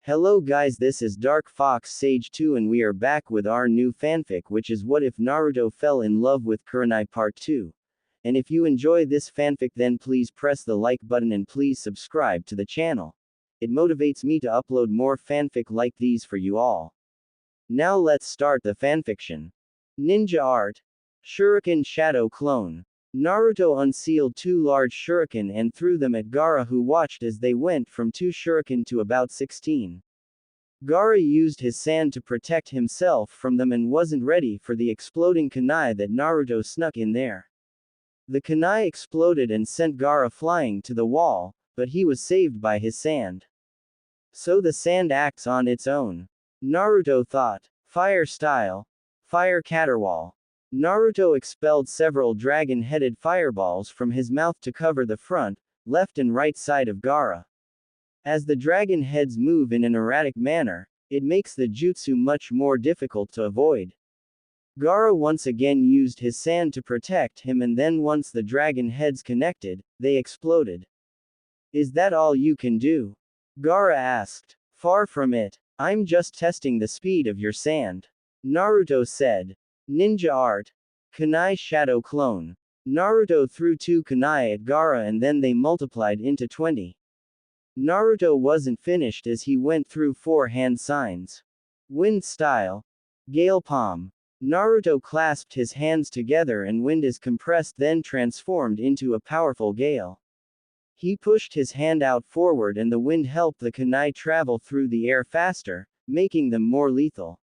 Hello guys, this is Dark Fox Sage 2 and we are back with our new fanfic, which is What If Naruto Fell in Love with Kurenai Part 2. And if you enjoy this fanfic, then please press the like button and please subscribe to the channel. It motivates me to upload more fanfic like these for you all. Now let's start the fanfiction. Ninja Art. Shuriken Shadow Clone. Naruto unsealed 2 large shuriken and threw them at Gaara, who watched as they went from 2 shuriken to about 16. Gaara used his sand to protect himself from them and wasn't ready for the exploding kunai that Naruto snuck in there. The kunai exploded and sent Gaara flying to the wall, but he was saved by his sand. So the sand acts on its own. Naruto thought. Fire style. Fire caterwall. Naruto expelled several dragon-headed fireballs from his mouth to cover the front, left and right side of Gaara. As the dragon heads move in an erratic manner, it makes the jutsu much more difficult to avoid. Gaara once again used his sand to protect him, and then once the dragon heads connected, they exploded. Is that all you can do? Gaara asked. Far from it. I'm just testing the speed of your sand. Naruto said. Ninja Art. Kunai Shadow Clone. Naruto threw 2 kunai at Gaara and then they multiplied into 20. Naruto wasn't finished as he went through 4 hand signs. Wind style. Gale palm. Naruto clasped his hands together and wind is compressed, then transformed into a powerful gale. He pushed his hand out forward and the wind helped the kunai travel through the air faster, making them more lethal.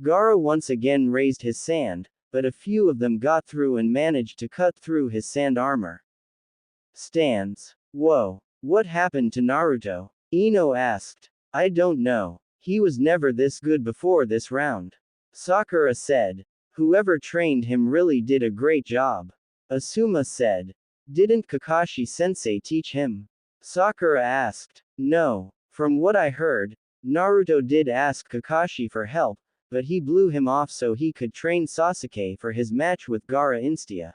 Gaara once again raised his sand, but a few of them got through and managed to cut through his sand armor. Stands. Whoa. What happened to Naruto? Ino asked. I don't know. He was never this good before this round. Sakura said. Whoever trained him really did a great job. Asuma said. Didn't Kakashi-sensei teach him? Sakura asked. No. From what I heard, Naruto did ask Kakashi for help, but he blew him off so he could train Sasuke for his match with Gaara Instia.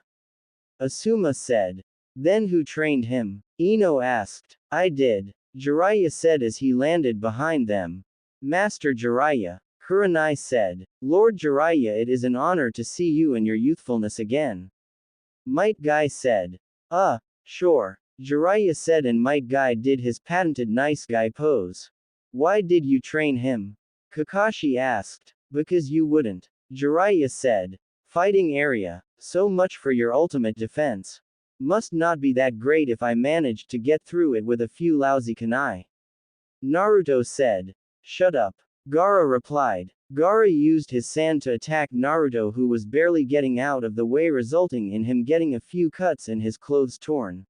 Asuma said. Then who trained him? Ino asked. I did. Jiraiya said as he landed behind them. Master Jiraiya. Kurenai said. Lord Jiraiya, it is an honor to see you and your youthfulness again. Might Guy said. Sure. Jiraiya said, and Might Guy did his patented nice guy pose. Why did you train him? Kakashi asked. Because you wouldn't. Jiraiya said. Fighting area. So much for your ultimate defense. Must not be that great if I managed to get through it with a few lousy kunai. Naruto said. Shut up. Gaara replied. Gaara used his sand to attack Naruto, who was barely getting out of the way, resulting in him getting a few cuts and his clothes torn.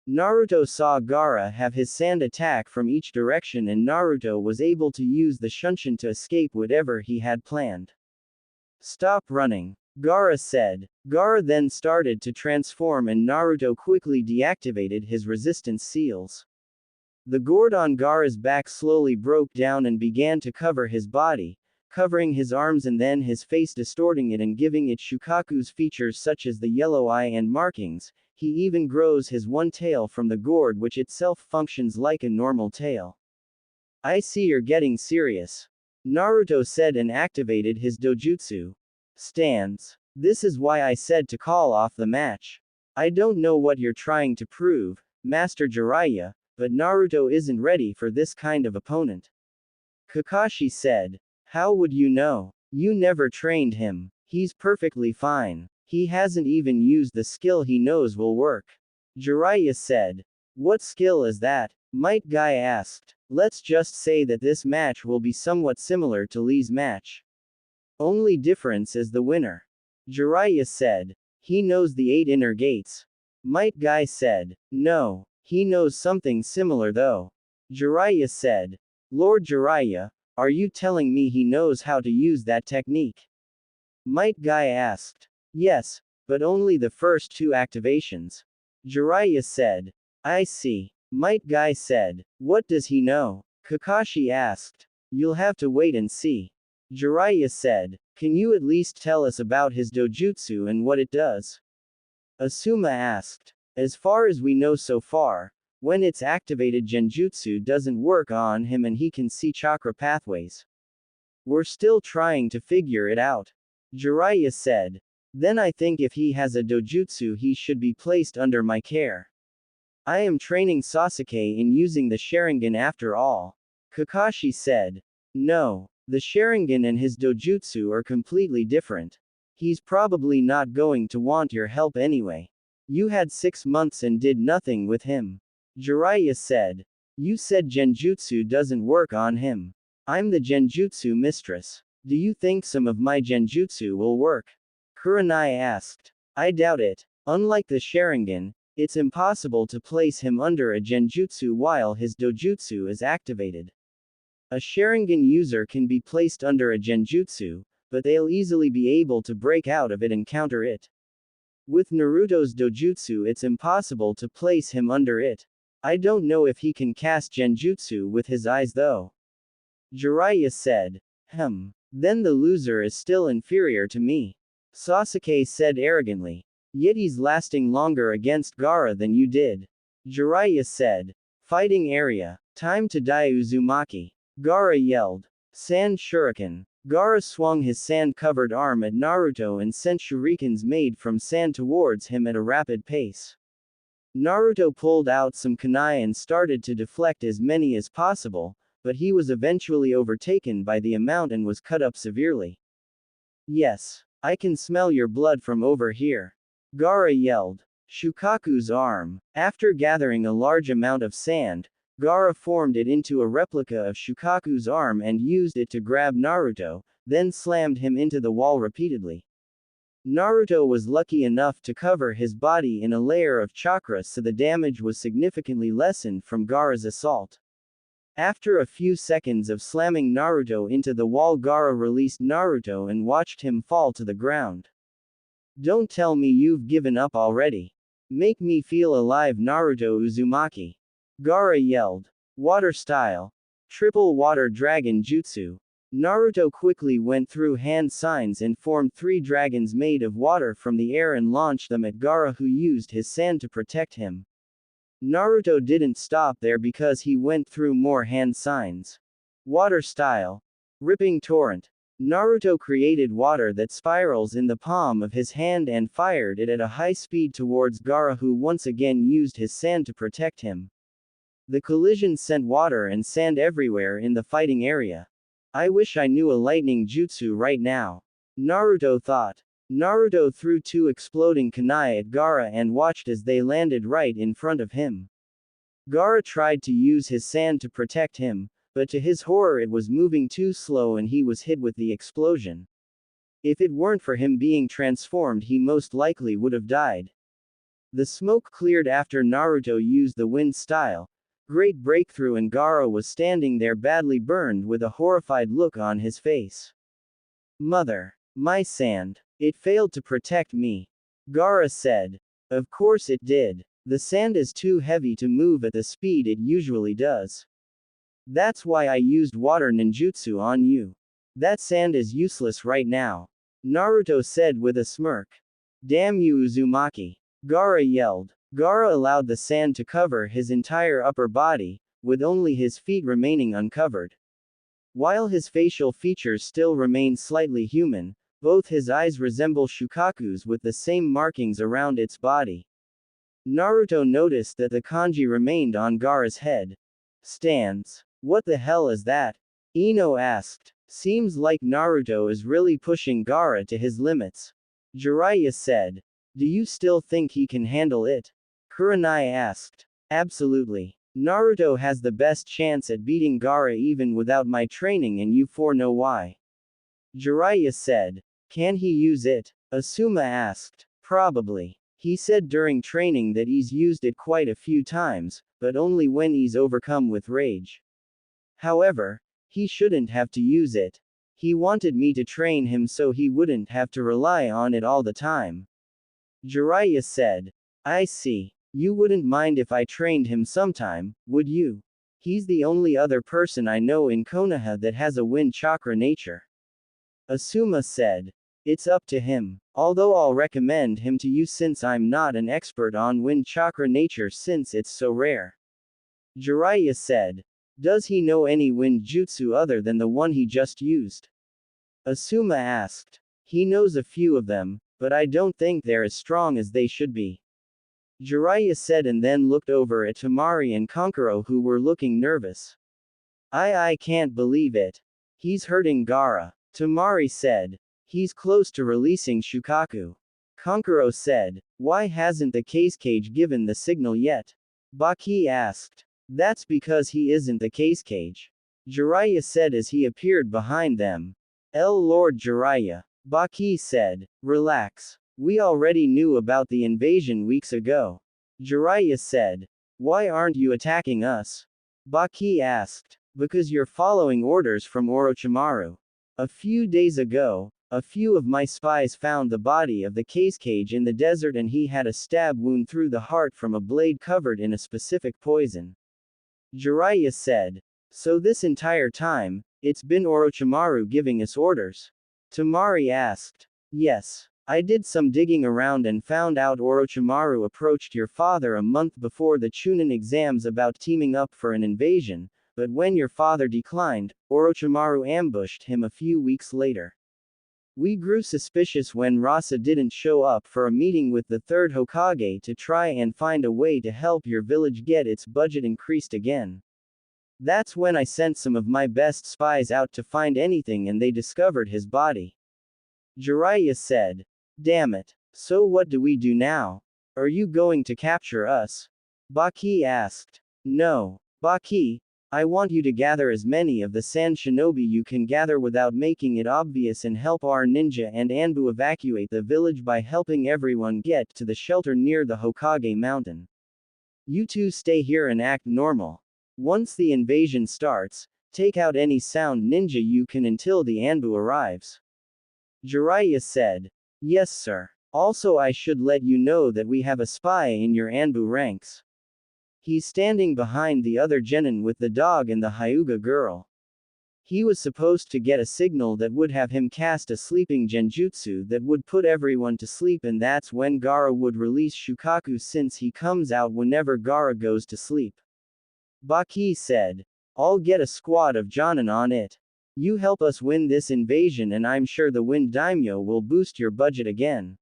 Naruto saw Gaara have his sand attack from each direction and Naruto was able to use the Shunshin to escape whatever he had planned. Stop running. Gaara said. Gaara then started to transform and Naruto quickly deactivated his resistance seals. The gourd on Gaara's back slowly broke down and began to cover his body, covering his arms and then his face, distorting it and giving it Shukaku's features such as the yellow eye and markings. He even grows his one tail from the gourd, which itself functions like a normal tail. I see you're getting serious. Naruto said and activated his dojutsu. Stands. This is why I said to call off the match. I don't know what you're trying to prove, Master Jiraiya, but Naruto isn't ready for this kind of opponent. Kakashi said. How would you know? You never trained him. He's perfectly fine. He hasn't even used the skill he knows will work. Jiraiya said. What skill is that? Might Guy asked. Let's just say that this match will be somewhat similar to Lee's match. Only difference is the winner. Jiraiya said. He knows the 8 inner gates. Might Guy said. No. He knows something similar though. Jiraiya said. Lord Jiraiya, are you telling me he knows how to use that technique? Might Guy asked. Yes, but only the first 2 activations. Jiraiya said. I see. Might Guy said. What does he know? Kakashi asked. You'll have to wait and see. Jiraiya said. Can you at least tell us about his dojutsu and what it does? Asuma asked. As far as we know so far, When it's activated, genjutsu doesn't work on him and he can see chakra pathways. We're still trying to figure it out. Jiraiya said. Then I think if he has a dojutsu he should be placed under my care. I am training Sasuke in using the Sharingan after all. Kakashi said. No, the Sharingan and his dojutsu are completely different. He's probably not going to want your help anyway. You had 6 months and did nothing with him. Jiraiya said. You said genjutsu doesn't work on him. I'm the genjutsu mistress. Do you think some of my genjutsu will work? Kurenai asked. I doubt it. Unlike the Sharingan, it's impossible to place him under a genjutsu while his dojutsu is activated. A Sharingan user can be placed under a genjutsu, but they'll easily be able to break out of it and counter it. With Naruto's dojutsu it's impossible to place him under it. I don't know if he can cast genjutsu with his eyes though. Jiraiya said. Then the loser is still inferior to me. Sasuke said arrogantly. Yet he's lasting longer against Gaara than you did. Jiraiya said. Fighting area. Time to die Uzumaki. Gaara yelled. Sand shuriken. Gaara swung his sand-covered arm at Naruto and sent shurikens made from sand towards him at a rapid pace. Naruto pulled out some kunai and started to deflect as many as possible, but he was eventually overtaken by the amount and was cut up severely. Yes, I can smell your blood from over here. Gaara yelled. Shukaku's arm. After gathering a large amount of sand, Gaara formed it into a replica of Shukaku's arm and used it to grab Naruto, then slammed him into the wall repeatedly. Naruto was lucky enough to cover his body in a layer of chakra so the damage was significantly lessened from Gaara's assault. After a few seconds of slamming Naruto into the wall, Gaara released Naruto and watched him fall to the ground. Don't tell me you've given up already. Make me feel alive, Naruto Uzumaki. Gaara yelled. Water style. Triple water dragon jutsu. Naruto quickly went through hand signs and formed 3 dragons made of water from the air and launched them at Gaara, who used his sand to protect him. Naruto didn't stop there because he went through more hand signs. Water style. Ripping torrent. Naruto created water that spirals in the palm of his hand and fired it at a high speed towards Gaara, who once again used his sand to protect him. The collision sent water and sand everywhere in the fighting area. I wish I knew a lightning jutsu right now. Naruto thought. Naruto threw 2 exploding kunai at Gaara and watched as they landed right in front of him. Gaara tried to use his sand to protect him, but to his horror it was moving too slow and he was hit with the explosion. If it weren't for him being transformed, he most likely would have died. The smoke cleared after Naruto used the wind style. Great breakthrough, and Gaara was standing there badly burned with a horrified look on his face. Mother. My sand. It failed to protect me. Gaara said. Of course it did. The sand is too heavy to move at the speed it usually does. That's why I used water ninjutsu on you. That sand is useless right now. Naruto said with a smirk. Damn you Uzumaki. Gaara yelled. Gaara allowed the sand to cover his entire upper body, with only his feet remaining uncovered. While his facial features still remain slightly human, both his eyes resemble Shukaku's with the same markings around its body. Naruto noticed that the kanji remained on Gaara's head. Stands. What the hell is that? Ino asked. Seems like Naruto is really pushing Gaara to his limits. Jiraiya said. Do you still think he can handle it? Kurenai asked. Absolutely. Naruto has the best chance at beating Gaara even without my training, and you 4 know why. Jiraiya said. Can he use it? Asuma asked. Probably. He said during training that he's used it quite a few times, but only when he's overcome with rage. However, he shouldn't have to use it. He wanted me to train him so he wouldn't have to rely on it all the time. Jiraiya said. I see. You wouldn't mind if I trained him sometime, would you? He's the only other person I know in Konoha that has a wind chakra nature. Asuma said. It's up to him. Although I'll recommend him to you since I'm not an expert on wind chakra nature since it's so rare. Jiraiya said. Does he know any wind jutsu other than the one he just used? Asuma asked. He knows a few of them, but I don't think they're as strong as they should be. Jiraiya said and then looked over at Temari and Kankuro who were looking nervous. I can't believe it. He's hurting Gaara. Temari said. He's close to releasing Shukaku. Kankuro said. Why hasn't the case cage given the signal yet? Baki asked. That's because he isn't the case cage. Jiraiya said as he appeared behind them. Lord Jiraiya. Baki said. Relax. We already knew about the invasion weeks ago. Jiraiya said. Why aren't you attacking us? Baki asked. Because you're following orders from Orochimaru. A few days ago, a few of my spies found the body of the case cage in the desert and he had a stab wound through the heart from a blade covered in a specific poison. Jiraiya said. So this entire time, it's been Orochimaru giving us orders? Temari asked. Yes. I did some digging around and found out Orochimaru approached your father a month before the Chunin exams about teaming up for an invasion, but when your father declined, Orochimaru ambushed him a few weeks later. We grew suspicious when Rasa didn't show up for a meeting with the third Hokage to try and find a way to help your village get its budget increased again. That's when I sent some of my best spies out to find anything and they discovered his body. Jiraiya said. Damn it. So what do we do now? Are you going to capture us? Baki asked. No. Baki, I want you to gather as many of the Sand Shinobi you can gather without making it obvious and help our ninja and Anbu evacuate the village by helping everyone get to the shelter near the Hokage mountain. You two stay here and act normal. Once the invasion starts, take out any sound ninja you can until the Anbu arrives. Jiraiya said. Yes sir. Also I should let you know that we have a spy in your Anbu ranks. He's standing behind the other genin with the dog and the Hyuga girl. He was supposed to get a signal that would have him cast a sleeping genjutsu that would put everyone to sleep and that's when Gaara would release Shukaku since he comes out whenever Gaara goes to sleep. Baki said. I'll get a squad of Jonin on it. You help us win this invasion and I'm sure the Wind Daimyo will boost your budget again.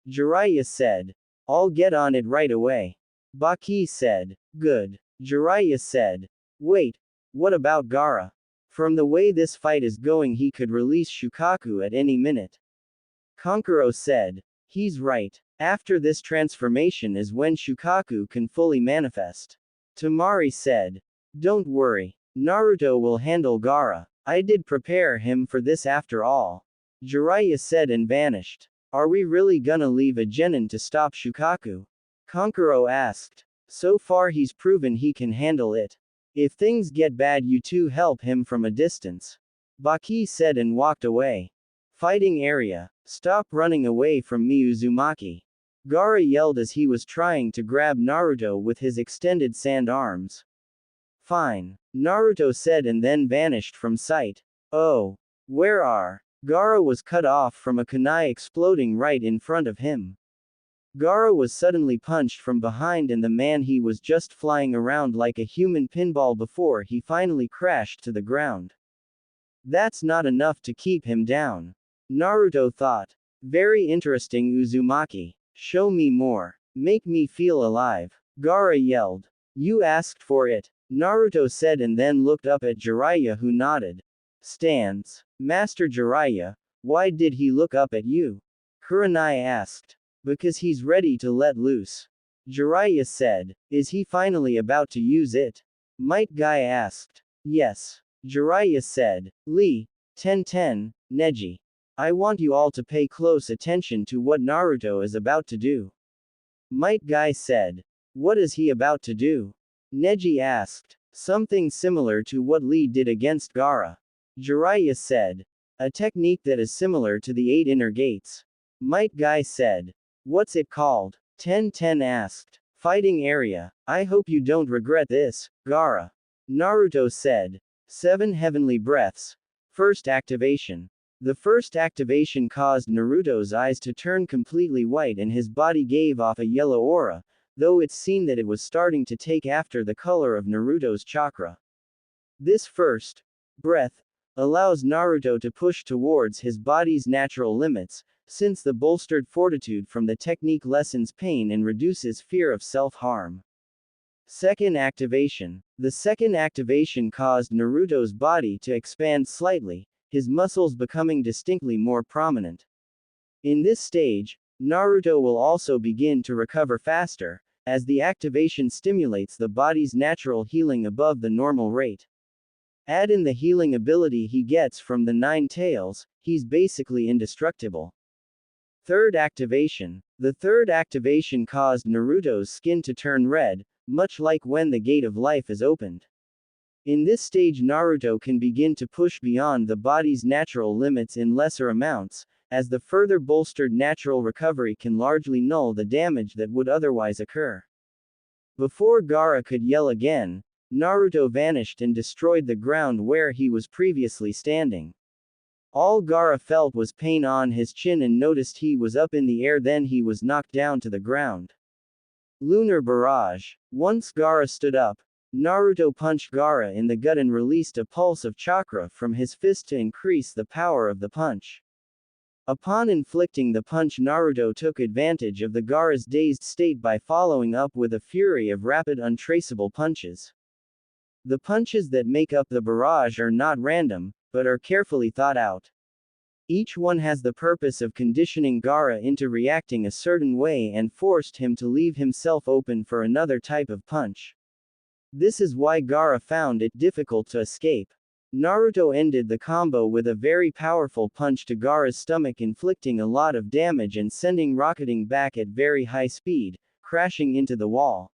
Jiraiya said. I'll get on it right away. Baki said. Good. Jiraiya said. Wait. What about Gaara? From the way this fight is going he could release Shukaku at any minute. Kankuro said. He's right. After this transformation is when Shukaku can fully manifest. Temari said. Don't worry. Naruto will handle Gaara. I did prepare him for this after all. Jiraiya said and vanished. Are we really gonna leave a genin to stop Shukaku? Kankuro asked. So far he's proven he can handle it. If things get bad you two help him from a distance. Baki said and walked away. Fighting area. Stop running away from me Uzumaki. Gaara yelled as he was trying to grab Naruto with his extended sand arms. Fine. Naruto said and then vanished from sight. Oh. Where are? Gaara was cut off from a kunai exploding right in front of him. Gaara was suddenly punched from behind and the man he was just flying around like a human pinball before he finally crashed to the ground. That's not enough to keep him down. Naruto thought. Very interesting Uzumaki. Show me more. Make me feel alive. Gaara yelled. You asked for it. Naruto said and then looked up at Jiraiya who nodded. Stands. Master Jiraiya, why did he look up at you? Kurenai asked. Because he's ready to let loose. Jiraiya said. Is he finally about to use it? Might Guy asked. Yes. Jiraiya said. Lee, Tenten, Neji. I want you all to pay close attention to what Naruto is about to do. Might Guy said. What is he about to do? Neji asked. Something similar to what Lee did against Gaara. Jiraiya said. A technique that is similar to the 8 inner gates. Might Guy said. What's it called? Tenten asked. Fighting area. I hope you don't regret this, Gaara. Naruto said. 7 heavenly breaths. First activation. The first activation caused Naruto's eyes to turn completely white and his body gave off a yellow aura, though it's seen that it was starting to take after the color of Naruto's chakra. This first breath allows Naruto to push towards his body's natural limits, since the bolstered fortitude from the technique lessens pain and reduces fear of self-harm. Second activation. The second activation caused Naruto's body to expand slightly, his muscles becoming distinctly more prominent. In this stage, Naruto will also begin to recover faster, as the activation stimulates the body's natural healing above the normal rate. Add in the healing ability he gets from the Nine Tails, he's basically indestructible. Third activation. The third activation caused Naruto's skin to turn red, much like when the Gate of Life is opened. In this stage Naruto can begin to push beyond the body's natural limits in lesser amounts, as the further bolstered natural recovery can largely null the damage that would otherwise occur. Before Gaara could yell again, Naruto vanished and destroyed the ground where he was previously standing. All Gaara felt was pain on his chin and noticed he was up in the air, then he was knocked down to the ground. Lunar Barrage. Once Gaara stood up, Naruto punched Gaara in the gut and released a pulse of chakra from his fist to increase the power of the punch. Upon inflicting the punch, Naruto took advantage of the Gaara's dazed state by following up with a fury of rapid untraceable punches. The punches that make up the barrage are not random, but are carefully thought out. Each one has the purpose of conditioning Gaara into reacting a certain way and forced him to leave himself open for another type of punch. This is why Gaara found it difficult to escape. Naruto ended the combo with a very powerful punch to Gaara's stomach, inflicting a lot of damage and sending rocketing back at very high speed, crashing into the wall.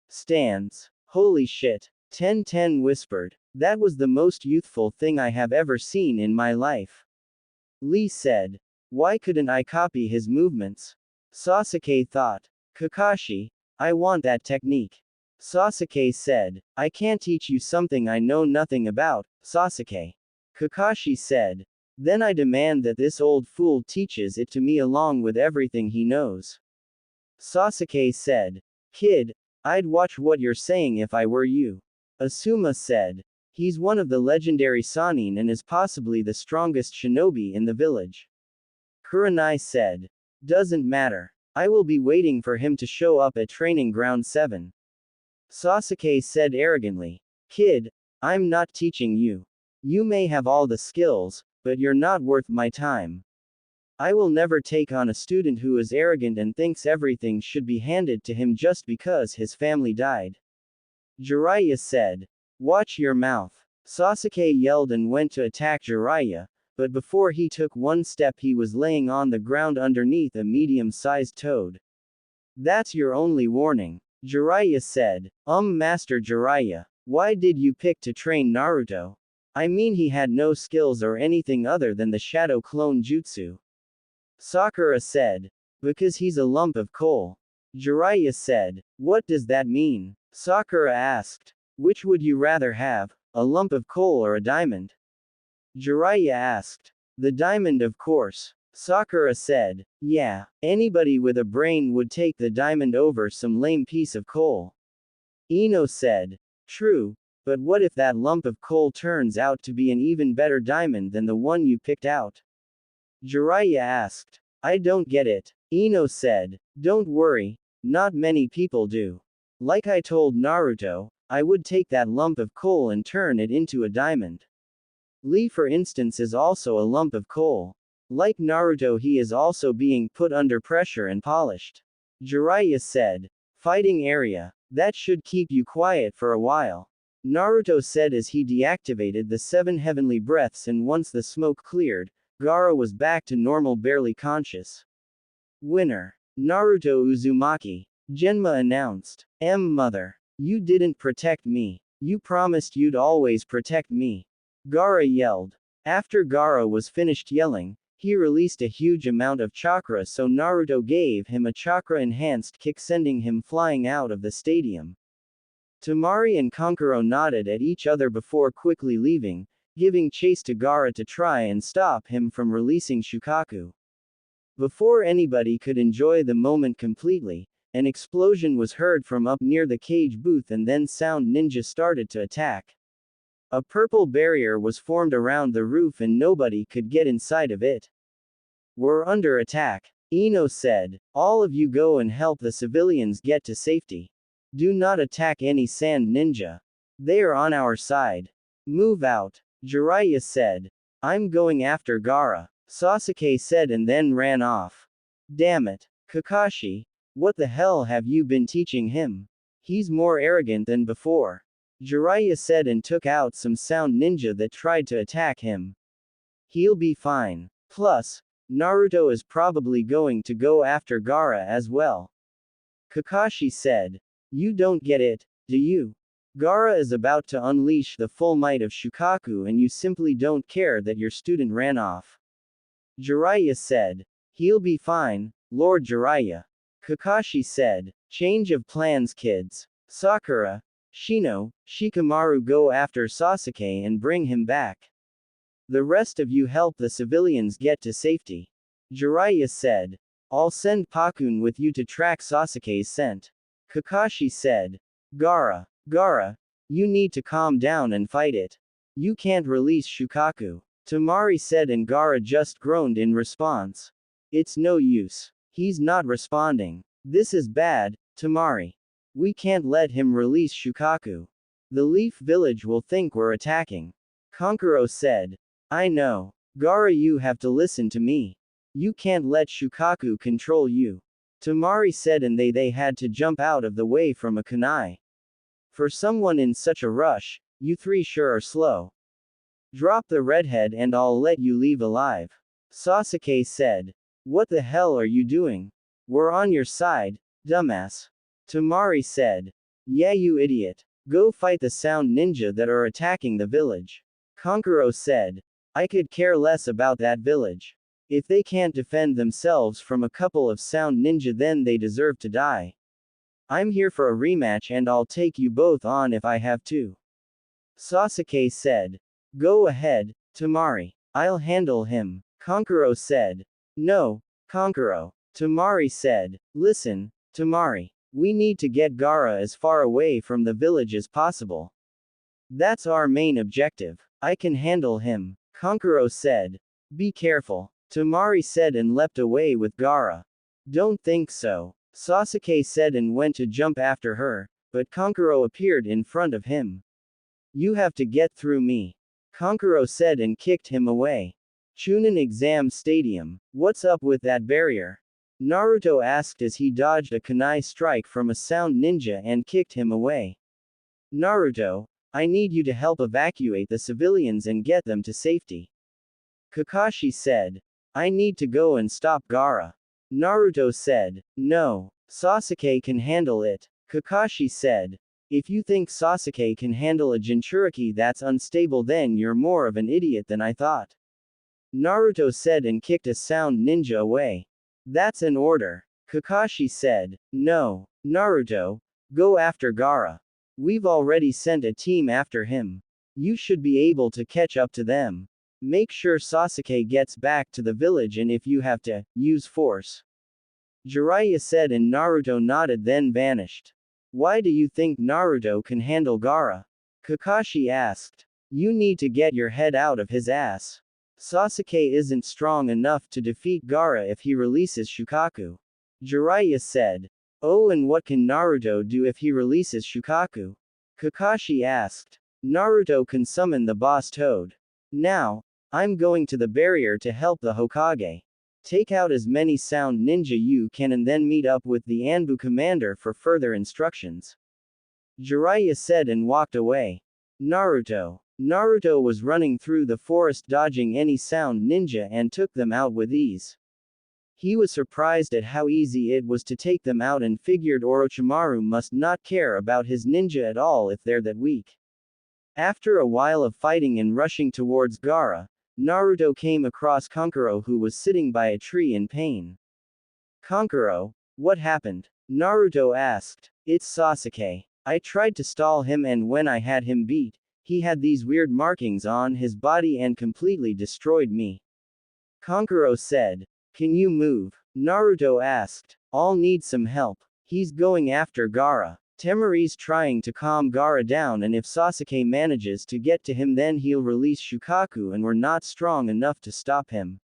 Stands. Holy shit. Ten whispered. That was the most youthful thing I have ever seen in my life. Lee said. Why couldn't I copy his movements? Sasuke thought. Kakashi, I want that technique. Sasuke said. I can't teach you something I know nothing about, Sasuke. Kakashi said. Then I demand that this old fool teaches it to me along with everything he knows. Sasuke said. Kid, I'd watch what you're saying if I were you. Asuma said. He's one of the legendary Sannin and is possibly the strongest shinobi in the village. Kurenai said. Doesn't matter. I will be waiting for him to show up at Training Ground 7. Sasuke said arrogantly. Kid, I'm not teaching you. You may have all the skills, but you're not worth my time. I will never take on a student who is arrogant and thinks everything should be handed to him just because his family died. Jiraiya said. Watch your mouth. Sasuke yelled and went to attack Jiraiya, but before he took one step he was laying on the ground underneath a medium-sized toad. That's your only warning. Jiraiya said. Master Jiraiya, why did you pick to train Naruto? I mean, he had no skills or anything other than the shadow clone jutsu. Sakura said. Because he's a lump of coal. Jiraiya said. What does that mean? Sakura asked. Which would you rather have, a lump of coal or a diamond? Jiraiya asked. The diamond, of course. Sakura said. Yeah, anybody with a brain would take the diamond over some lame piece of coal. Ino said. True, but what if that lump of coal turns out to be an even better diamond than the one you picked out? Jiraiya asked. I don't get it. Ino said. Don't worry, not many people do. Like I told Naruto, I would take that lump of coal and turn it into a diamond. Lee, for instance, is also a lump of coal. Like Naruto, he is also being put under pressure and polished. Jiraiya said. Fighting area. That should keep you quiet for a while. Naruto said as he deactivated the 7 heavenly breaths, and once the smoke cleared, Gaara was back to normal, barely conscious. Winner. Naruto Uzumaki. Genma announced. Mother. You didn't protect me. You promised you'd always protect me. Gaara yelled. After Gaara was finished yelling, he released a huge amount of chakra, so Naruto gave him a chakra-enhanced kick, sending him flying out of the stadium. Temari and Kankuro nodded at each other before quickly leaving, giving chase to Gaara to try and stop him from releasing Shukaku. Before anybody could enjoy the moment completely, An explosion was heard from up near the cage booth and then Sound Ninja started to attack. A purple barrier was formed around the roof and nobody could get inside of it. We're under attack, Ino said. All of you go and help the civilians get to safety. Do not attack any Sand Ninja. They are on our side. Move out, Jiraiya said. I'm going after Gaara, Sasuke said and then ran off. Damn it, Kakashi. What the hell have you been teaching him? He's more arrogant than before, Jiraiya said and took out some Sound Ninja that tried to attack him. He'll be fine. Plus, Naruto is probably going to go after Gaara as well. Kakashi said. You don't get it, do you? Gaara is about to unleash the full might of Shukaku and you simply don't care that your student ran off. Jiraiya said. He'll be fine, Lord Jiraiya. Kakashi said. Change of plans kids. Sakura, Shino, Shikamaru go after Sasuke and bring him back. The rest of you help the civilians get to safety. Jiraiya said. I'll send Pakun with you to track Sasuke's scent. Kakashi said. Gaara, you need to calm down and fight it. You can't release Shukaku. Temari said and Gaara just groaned in response. It's no use. He's not responding. This is bad, Temari. We can't let him release Shukaku. The Leaf Village will think we're attacking. Kankuro said. I know. Gaara, you have to listen to me. You can't let Shukaku control you. Temari said and they had to jump out of the way from a kunai. For someone in such a rush, you three sure are slow. Drop the redhead and I'll let you leave alive. Sasuke said. What the hell are you doing? We're on your side, dumbass. Temari said. Yeah, you idiot. Go fight the Sound Ninja that are attacking the village. Kankuro said. I could care less about that village. If they can't defend themselves from a couple of Sound Ninja then they deserve to die. I'm here for a rematch and I'll take you both on if I have to. Sasuke said. Go ahead, Temari. I'll handle him. Kankuro said. No, Kankuro. Temari said. Listen, Temari. We need to get Gaara as far away from the village as possible. That's our main objective. I can handle him, Kankuro said. Be careful, Temari said and leapt away with Gaara. Don't think so, Sasuke said and went to jump after her, but Kankuro appeared in front of him. You have to get through me, Kankuro said and kicked him away. Chunin Exam Stadium. What's up with that barrier? Naruto asked as he dodged a kunai strike from a Sound Ninja and kicked him away. Naruto, I need you to help evacuate the civilians and get them to safety. Kakashi said. I need to go and stop Gaara. Naruto said. No, Sasuke can handle it. Kakashi said. If you think Sasuke can handle a Jinchuriki that's unstable then you're more of an idiot than I thought. Naruto said and kicked a Sound Ninja away. That's an order. Kakashi said. No, Naruto, go after Gaara. We've already sent a team after him. You should be able to catch up to them. Make sure Sasuke gets back to the village and if you have to, use force. Jiraiya said and Naruto nodded then vanished. Why do you think Naruto can handle Gaara? Kakashi asked. You need to get your head out of his ass. Sasuke isn't strong enough to defeat Gaara if he releases Shukaku. Jiraiya said. Oh, and what can Naruto do if he releases Shukaku? Kakashi asked. Naruto can summon the boss Toad. Now, I'm going to the barrier to help the Hokage. Take out as many Sound Ninja you can and then meet up with the Anbu commander for further instructions. Jiraiya said and walked away. Naruto was running through the forest dodging any Sound Ninja and took them out with ease. He was surprised at how easy it was to take them out and figured Orochimaru must not care about his ninja at all if they're that weak. After a while of fighting and rushing towards Gaara, Naruto came across Kankuro who was sitting by a tree in pain. Kankuro, what happened? Naruto asked. It's Sasuke. I tried to stall him and when I had him beat, he had these weird markings on his body and completely destroyed me. Kankuro said. Can you move? Naruto asked. I'll need some help. He's going after Gaara. Temari's trying to calm Gaara down, and if Sasuke manages to get to him then he'll release Shukaku and we're not strong enough to stop him.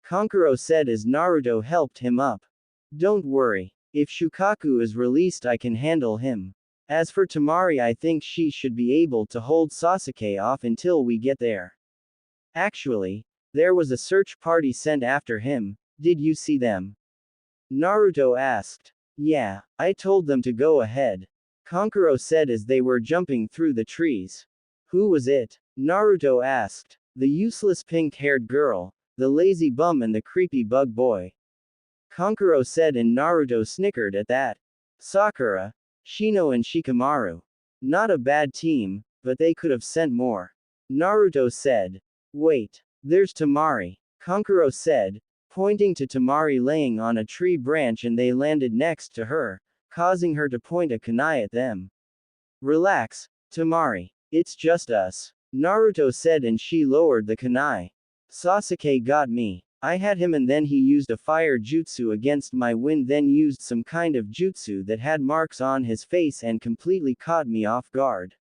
Kankuro said as Naruto helped him up. Don't worry. If Shukaku is released I can handle him. As for Temari, I think she should be able to hold Sasuke off until we get there. Actually, there was a search party sent after him. Did you see them? Naruto asked. Yeah, I told them to go ahead. Kankuro said as they were jumping through the trees. Who was it? Naruto asked. The useless pink-haired girl, the lazy bum and the creepy bug boy. Kankuro said and Naruto snickered at that. Sakura, Shino and Shikamaru. Not a bad team, but they could have sent more. Naruto said. Wait, there's Temari. Kankuro said, pointing to Temari laying on a tree branch, and they landed next to her, causing her to point a kunai at them. Relax, Temari. It's just us. Naruto said and she lowered the kunai. Sasuke got me. I had him and then he used a fire jutsu against my wind, then used some kind of jutsu that had marks on his face and completely caught me off guard.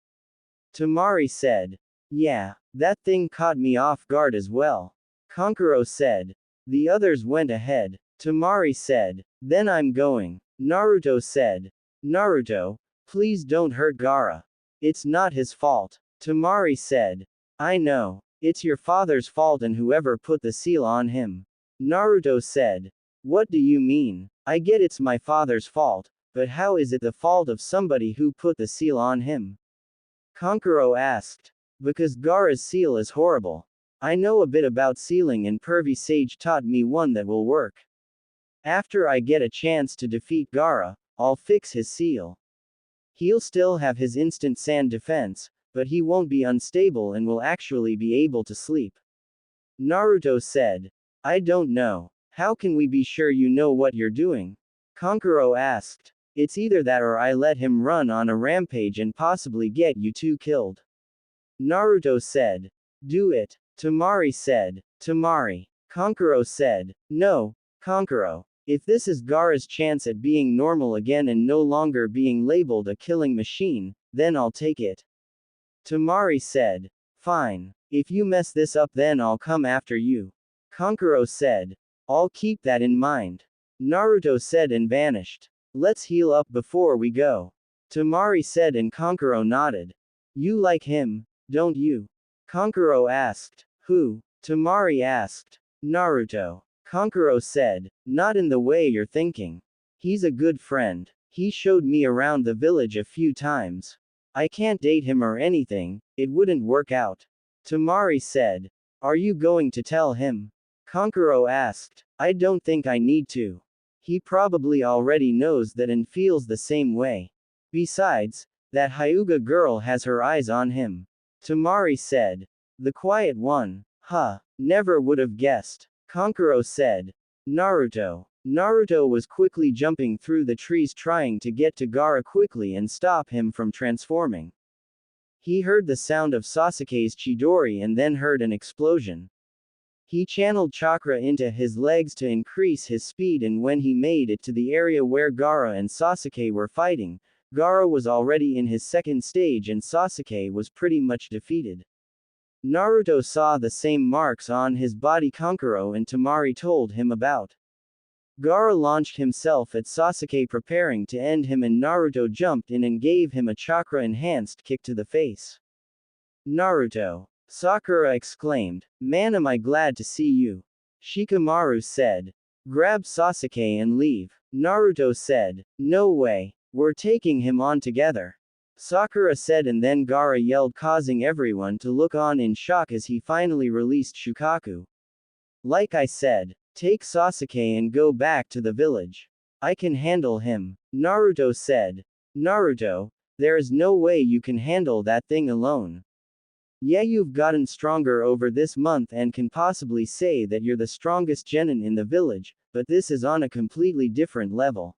Temari said. Yeah, that thing caught me off guard as well. Kankuro said. The others went ahead. Temari said. Then I'm going. Naruto said. Naruto, please don't hurt Gaara. It's not his fault. Temari said. I know. It's your father's fault and whoever put the seal on him. Naruto said. What do you mean? I get it's my father's fault, but how is it the fault of somebody who put the seal on him? Kankuro asked. Because Gaara's seal is horrible. I know a bit about sealing and Pervy Sage taught me one that will work. After I get a chance to defeat Gaara, I'll fix his seal. He'll still have his instant sand defense, but he won't be unstable and will actually be able to sleep. Naruto said. I don't know. How can we be sure you know what you're doing? Kankuro asked. It's either that or I let him run on a rampage and possibly get you two killed. Naruto said. Do it. Temari said. Temari. Kankuro said. No, Kankuro. If this is Gaara's chance at being normal again and no longer being labeled a killing machine, then I'll take it. Temari said. Fine. If you mess this up then I'll come after you. Kankuro said. I'll keep that in mind. Naruto said and vanished. Let's heal up before we go. Temari said and Kankuro nodded. You like him, don't you? Kankuro asked. Who? Temari asked. Naruto. Kankuro said. Not in the way you're thinking. He's a good friend. He showed me around the village a few times. I can't date him or anything, it wouldn't work out. Temari said. Are you going to tell him? Kankuro asked. I don't think I need to. He probably already knows that and feels the same way. Besides, that Hyuga girl has her eyes on him. Temari said. The quiet one. Huh. Never would have guessed. Kankuro said. Naruto. Naruto was quickly jumping through the trees trying to get to Gaara quickly and stop him from transforming. He heard the sound of Sasuke's Chidori and then heard an explosion. He channeled chakra into his legs to increase his speed, and when he made it to the area where Gaara and Sasuke were fighting, Gaara was already in his second stage and Sasuke was pretty much defeated. Naruto saw the same marks on his body Kankuro and Temari told him about. Gaara launched himself at Sasuke preparing to end him, and Naruto jumped in and gave him a chakra-enhanced kick to the face. Naruto. Sakura exclaimed. Man, am I glad to see you. Shikamaru said. Grab Sasuke and leave. Naruto said. No way. We're taking him on together. Sakura said, and then Gaara yelled, causing everyone to look on in shock as he finally released Shukaku. Like I said, take Sasuke and go back to the village. I can handle him. Naruto said. Naruto, there is no way you can handle that thing alone. Yeah, you've gotten stronger over this month and can possibly say that you're the strongest genin in the village, but this is on a completely different level.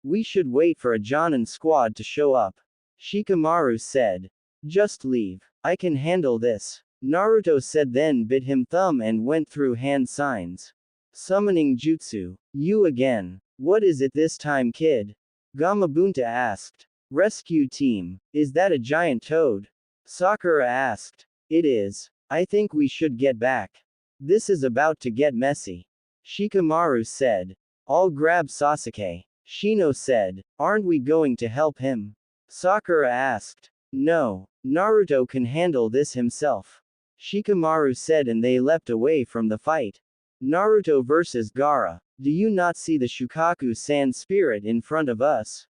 We should wait for a Jonin squad to show up. Shikamaru said. Just leave. I can handle this. Naruto said, then bit him thumb and went through hand signs. Summoning jutsu. You again. What is it this time, kid? Gamabunta asked. Rescue team. Is that a giant toad? Sakura asked. It is. I think we should get back. This is about to get messy. Shikamaru said. I'll grab Sasuke. Shino said. Aren't we going to help him? Sakura asked. No. Naruto can handle this himself. Shikamaru said, and they leapt away from the fight. Naruto versus Gaara. Do you not see the Shukaku sand spirit in front of us?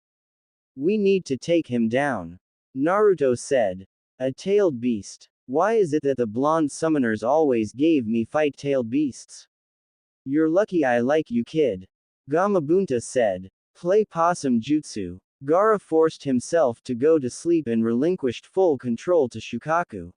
We need to take him down. Naruto said. A tailed beast. Why is it that the blonde summoners always gave me fight-tailed beasts? You're lucky I like you, kid. Gamabunta said. Play possum jutsu. Gaara forced himself to go to sleep and relinquished full control to Shukaku.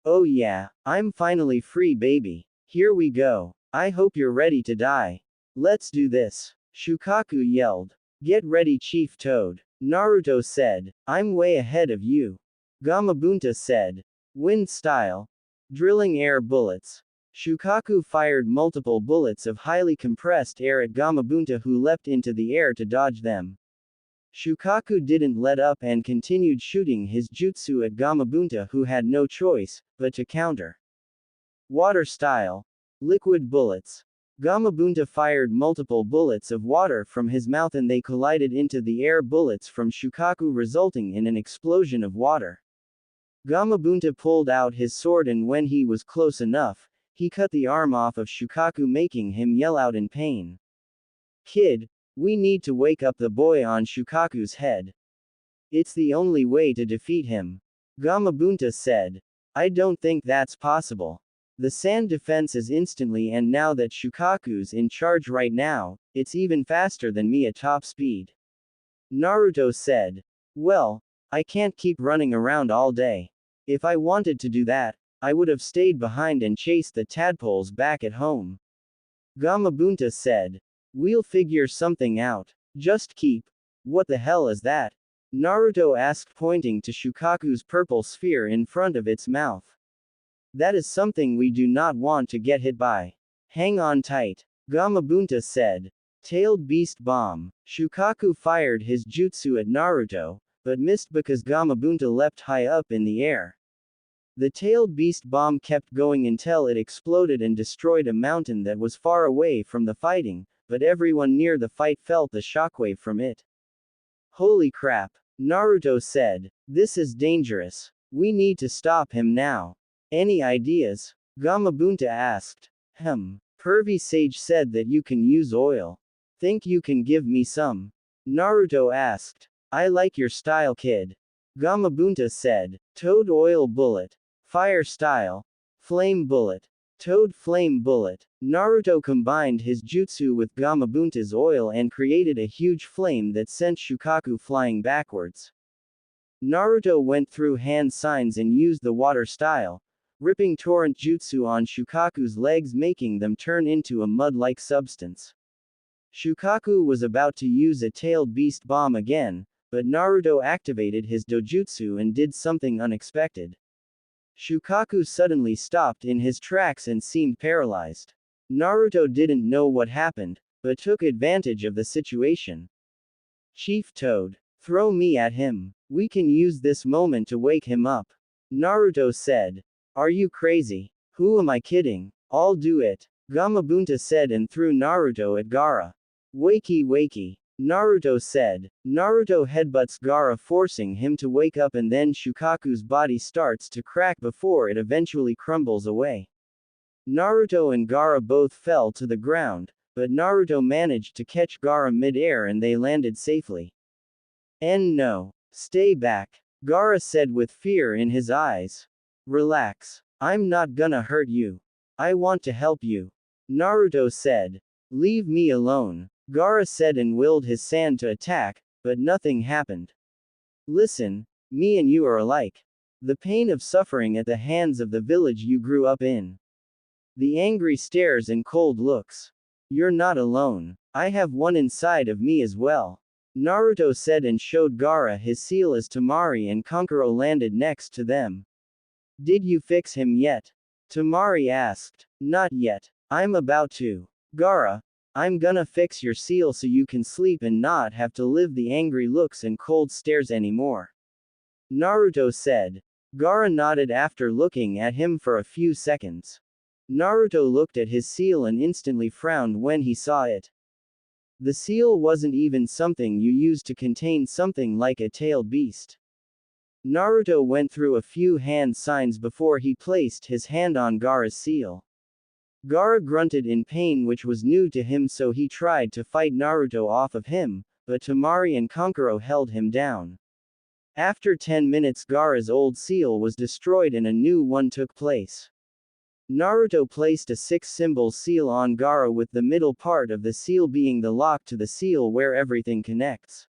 Oh yeah, I'm finally free, baby. Here we go. I hope you're ready to die. Let's do this. Shukaku yelled. Get ready, Chief Toad. Naruto said. I'm way ahead of you. Gamabunta said. Wind style. Drilling air bullets. Shukaku fired multiple bullets of highly compressed air at Gamabunta, who leapt into the air to dodge them. Shukaku didn't let up and continued shooting his jutsu at Gamabunta, who had no choice but to counter. Water style. Liquid bullets. Gamabunta fired multiple bullets of water from his mouth and they collided into the air bullets from Shukaku, resulting in an explosion of water. Gamabunta pulled out his sword, and when he was close enough, he cut the arm off of Shukaku, making him yell out in pain. Kid, we need to wake up the boy on Shukaku's head. It's the only way to defeat him. Gamabunta said. I don't think that's possible. The sand defense is instantly, and now that Shukaku's in charge right now, it's even faster than me at top speed. Naruto said. Well, I can't keep running around all day. If I wanted to do that, I would have stayed behind and chased the tadpoles back at home. Gamabunta said. We'll figure something out. Just keep. What the hell is that? Naruto asked, pointing to Shukaku's purple sphere in front of its mouth. That is something we do not want to get hit by. Hang on tight. Gamabunta said. Tailed beast bomb. Shukaku fired his jutsu at Naruto, but missed because Gamabunta leapt high up in the air. The tailed beast bomb kept going until it exploded and destroyed a mountain that was far away from the fighting, but everyone near the fight felt the shockwave from it. Holy crap. Naruto said. This is dangerous. We need to stop him now. Any ideas? Gamabunta asked. Pervy Sage said that you can use oil. Think you can give me some? Naruto asked. I like your style, kid. Gamabunta said. Toad oil bullet. Fire style. Flame bullet. Toad flame bullet. Naruto combined his jutsu with Gamabunta's oil and created a huge flame that sent Shukaku flying backwards. Naruto went through hand signs and used the water style, ripping torrent jutsu on Shukaku's legs, making them turn into a mud-like substance. Shukaku was about to use a tailed beast bomb again, but Naruto activated his dojutsu and did something unexpected. Shukaku suddenly stopped in his tracks and seemed paralyzed. Naruto didn't know what happened, but took advantage of the situation. Chief Toad, throw me at him. We can use this moment to wake him up. Naruto said. Are you crazy? Who am I kidding? I'll do it. Gamabunta said and threw Naruto at Gaara. Wakey wakey. Naruto said. Naruto headbutts Gaara, forcing him to wake up, and then Shukaku's body starts to crack before it eventually crumbles away. Naruto and Gaara both fell to the ground, but Naruto managed to catch Gaara mid-air and they landed safely. No. Stay back. Gaara said with fear in his eyes. Relax. I'm not gonna hurt you. I want to help you. Naruto said. Leave me alone. Gaara said and willed his sand to attack, but nothing happened. Listen, me and you are alike. The pain of suffering at the hands of the village you grew up in. The angry stares and cold looks. You're not alone. I have one inside of me as well. Naruto said and showed Gaara his seal as Temari and Kankuro landed next to them. Did you fix him yet? Temari asked. Not yet. I'm about to. Gaara, I'm gonna fix your seal so you can sleep and not have to live the angry looks and cold stares anymore. Naruto said. Gaara nodded after looking at him for a few seconds. Naruto looked at his seal and instantly frowned when he saw it. The seal wasn't even something you use to contain something like a tailed beast. Naruto went through a few hand signs before he placed his hand on Gaara's seal. Gaara grunted in pain, which was new to him, so he tried to fight Naruto off of him, but Temari and Kankuro held him down. After 10 minutes, Gaara's old seal was destroyed and a new one took place. Naruto placed a 6-symbol seal on Gaara, with the middle part of the seal being the lock to the seal where everything connects.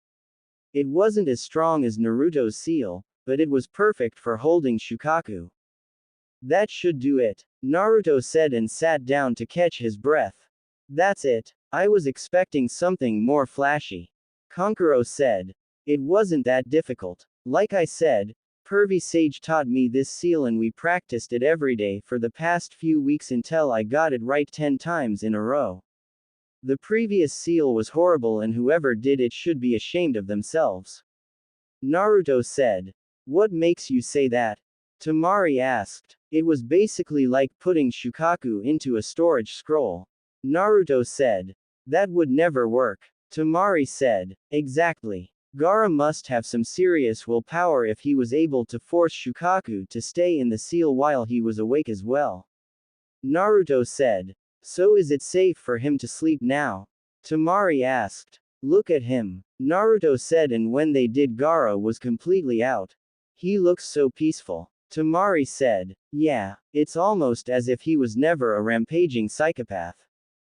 It wasn't as strong as Naruto's seal, but it was perfect for holding Shukaku. That should do it, Naruto said and sat down to catch his breath. That's it. I was expecting something more flashy. Kankuro said. It wasn't that difficult. Like I said, Pervy Sage taught me this seal and we practiced it every day for the past few weeks until I got it right 10 times in a row. The previous seal was horrible and whoever did it should be ashamed of themselves. Naruto said. What makes you say that? Temari asked. It was basically like putting Shukaku into a storage scroll. Naruto said. That would never work. Temari said. Exactly. Gaara must have some serious willpower if he was able to force Shukaku to stay in the seal while he was awake as well. Naruto said. So is it safe for him to sleep now? Temari asked. Look at him. Naruto said, and when they did, Gaara was completely out. He looks so peaceful. Temari said. Yeah, it's almost as if he was never a rampaging psychopath.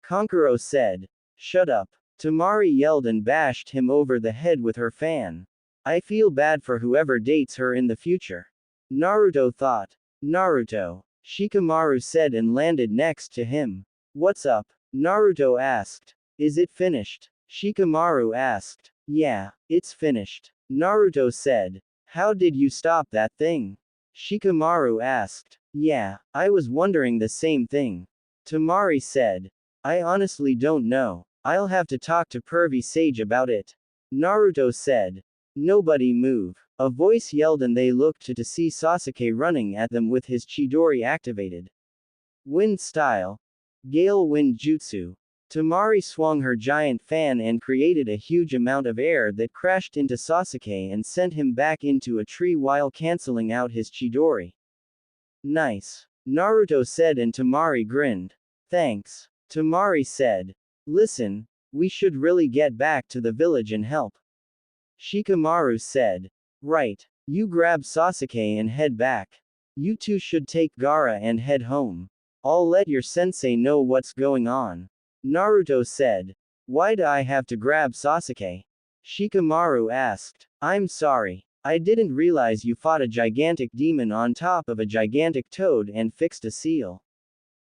Kankuro said. Shut up. Temari yelled and bashed him over the head with her fan. I feel bad for whoever dates her in the future. Naruto thought. Naruto. Shikamaru said and landed next to him. What's up? Naruto asked. Is it finished? Shikamaru asked. Yeah, it's finished. Naruto said. How did you stop that thing? Shikamaru asked. Yeah, I was wondering the same thing. Temari said. I honestly don't know. I'll have to talk to Pervy Sage about it. Naruto said. Nobody move. A voice yelled and they looked to see Sasuke running at them with his Chidori activated. Wind style. Gale Wind Jutsu. Temari swung her giant fan and created a huge amount of air that crashed into Sasuke and sent him back into a tree while cancelling out his Chidori. Nice. Naruto said and Temari grinned. Thanks. Temari said. Listen, we should really get back to the village and help. Shikamaru said. Right. You grab Sasuke and head back. You two should take Gaara and head home. I'll let your sensei know what's going on. Naruto said. Why do I have to grab Sasuke? Shikamaru asked. I'm sorry. I didn't realize you fought a gigantic demon on top of a gigantic toad and fixed a seal.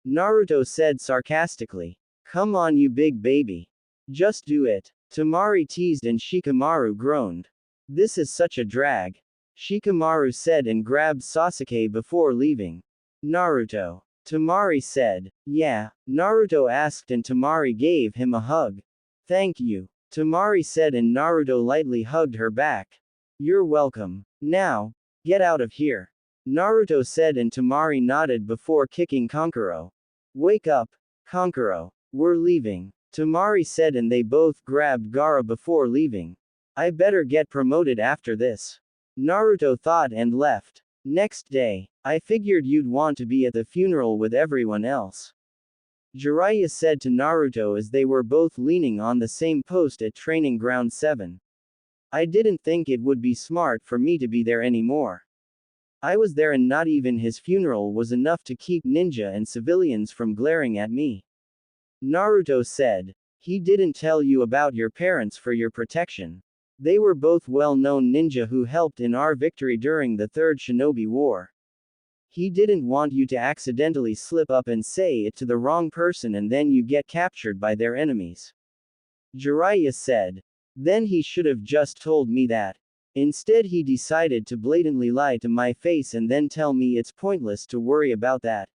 Naruto said sarcastically. Come on, you big baby. Just do it. Temari teased and Shikamaru groaned. This is such a drag. Shikamaru said and grabbed Sasuke before leaving. Naruto. Temari said. Yeah. Naruto asked and Temari gave him a hug. Thank you. Temari said and Naruto lightly hugged her back. You're welcome. Now, get out of here. Naruto said and Temari nodded before kicking Kankuro. Wake up, Kankuro. We're leaving. Temari said and they both grabbed Gaara before leaving. I better get promoted after this. Naruto thought and left. Next day, I figured you'd want to be at the funeral with everyone else. Jiraiya said to Naruto as they were both leaning on the same post at Training Ground 7. I didn't think it would be smart for me to be there anymore. I was there and not even his funeral was enough to keep ninja and civilians from glaring at me. Naruto said. He didn't tell you about your parents for your protection. They were both well-known ninja who helped in our victory during the Third Shinobi War. He didn't want you to accidentally slip up and say it to the wrong person and then you get captured by their enemies. Jiraiya said. Then he should have just told me that. Instead he decided to blatantly lie to my face and then tell me it's pointless to worry about that.